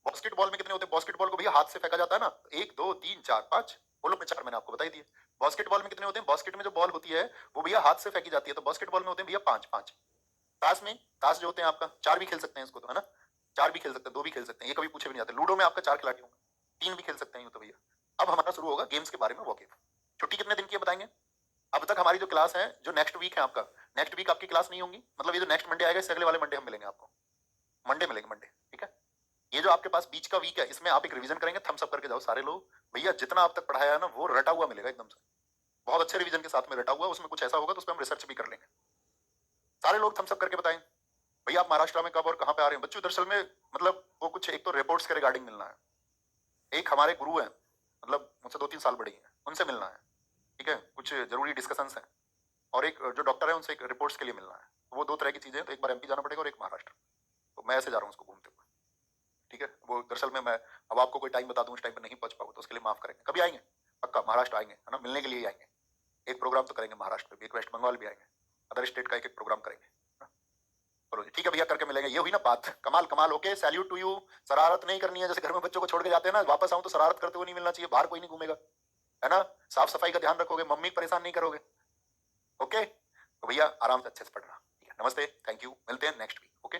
बास्केटबॉल में कितने होते हैं, बास्केटबॉल को भैया हाथ से फेंका जाता है ना, 1 2 3 4 5, पोलो में 4 मैंने आपको बताई दिए। बास्केटबॉल में कितने होते हैं, बास्केट में जो बॉल होती है वो भैया हाथ से फेंकी जाती है, तो बास्केटबॉल में होते हैं भैया 5 5। ताश में, ताश जो होते हैं आपका 4 भी खेल सकते हैं इसको तो, है ना, 4 भी खेल सकते हैं, 2 भी खेल सकते हैं, ये कभी पूछे भी नहीं जाते। लूडो में आपका 4 खिलाड़ी होंगे, 3 भी खेल सकते हैं यूं तो भैया। अब हमारा शुरू होगा गेम्स के बारे में वॉकिफ। छुट्टी कितने दिन की है बताएंगे। अब तक हमारी जो क्लास है, जो नेक्स्ट वीक है आपका, नेक्स्ट वीक आपकी क्लास नहीं होगी, मतलब ये जो नेक्स्ट मंडे आएगा इससे अगले वाले मंडे हम मिलेंगे आपको, मंडे मिलेंगे मंडे, ठीक है। ये जो आपके पास बीच का वीक है, इसमें आप एक रिवीजन करेंगे, थम्स अप करके जाओ सारे लोग भैया, जितना आप तक पढ़ाया है ना वो रटा हुआ मिलेगा एकदम से, बहुत अच्छे रिवीजन के साथ में रटा हुआ, उसमें कुछ ऐसा होगा तो उस पर हम रिसर्च भी कर लेंगे। सारे लोग थम्स अप करके बताएं भैया आप महाराष्ट्र में कब और कहां पे आ रहे हैं। बच्चों दरअसल में मतलब वो कुछ एक तो रिपोर्ट्स के रिगार्डिंग मिलना है, एक हमारे गुरु हैं मतलब मुझसे 2-3 साल बड़ी हैं उनसे मिलना है, ठीक है, कुछ जरूरी डिस्कशंस हैं, और एक जो डॉक्टर है उनसे एक रिपोर्ट्स के लिए मिलना है। तो वो 2 तरह की चीजें हैं, तो एक बार एमपी जाना पड़ेगा और एक महाराष्ट्र। तो मैं ऐसे जा रहा हूँ उसको घूमते हुए, ठीक है। वो दरअसल में मैं अब आपको कोई टाइम बता दूं उस टाइम पे नहीं पहुंच पाऊंगा तो उसके लिए माफ करेंगे, कभी आएंगे पक्का महाराष्ट्र आएंगे, है ना, मिलने के लिए ही आएंगे। एक प्रोग्राम तो करेंगे महाराष्ट्र में भी, एक वेस्ट बंगाल भी आएंगे, अदर स्टेट का एक एक प्रोग्राम करेंगे, है ना? चलो जी ठीक है भैया, करके मिलेंगे। ये हुई ना बात, कमाल कमाल, ओके, सैल्यूट टू यू। शरारत नहीं करनी है, जैसे घर में बच्चों को छोड़ के जाते हैं ना, वापस आऊं तो शरारत करते हुए नहीं मिलना चाहिए, बाहर कोई नहीं घूमेगा, है ना, साफ सफाई का ध्यान रखोगे, मम्मी को परेशान नहीं करोगे, ओके। तो भैया आराम से अच्छे से पढ़ना, ठीक है, नमस्ते, थैंक यू, मिलते हैं नेक्स्ट वीक, ओके।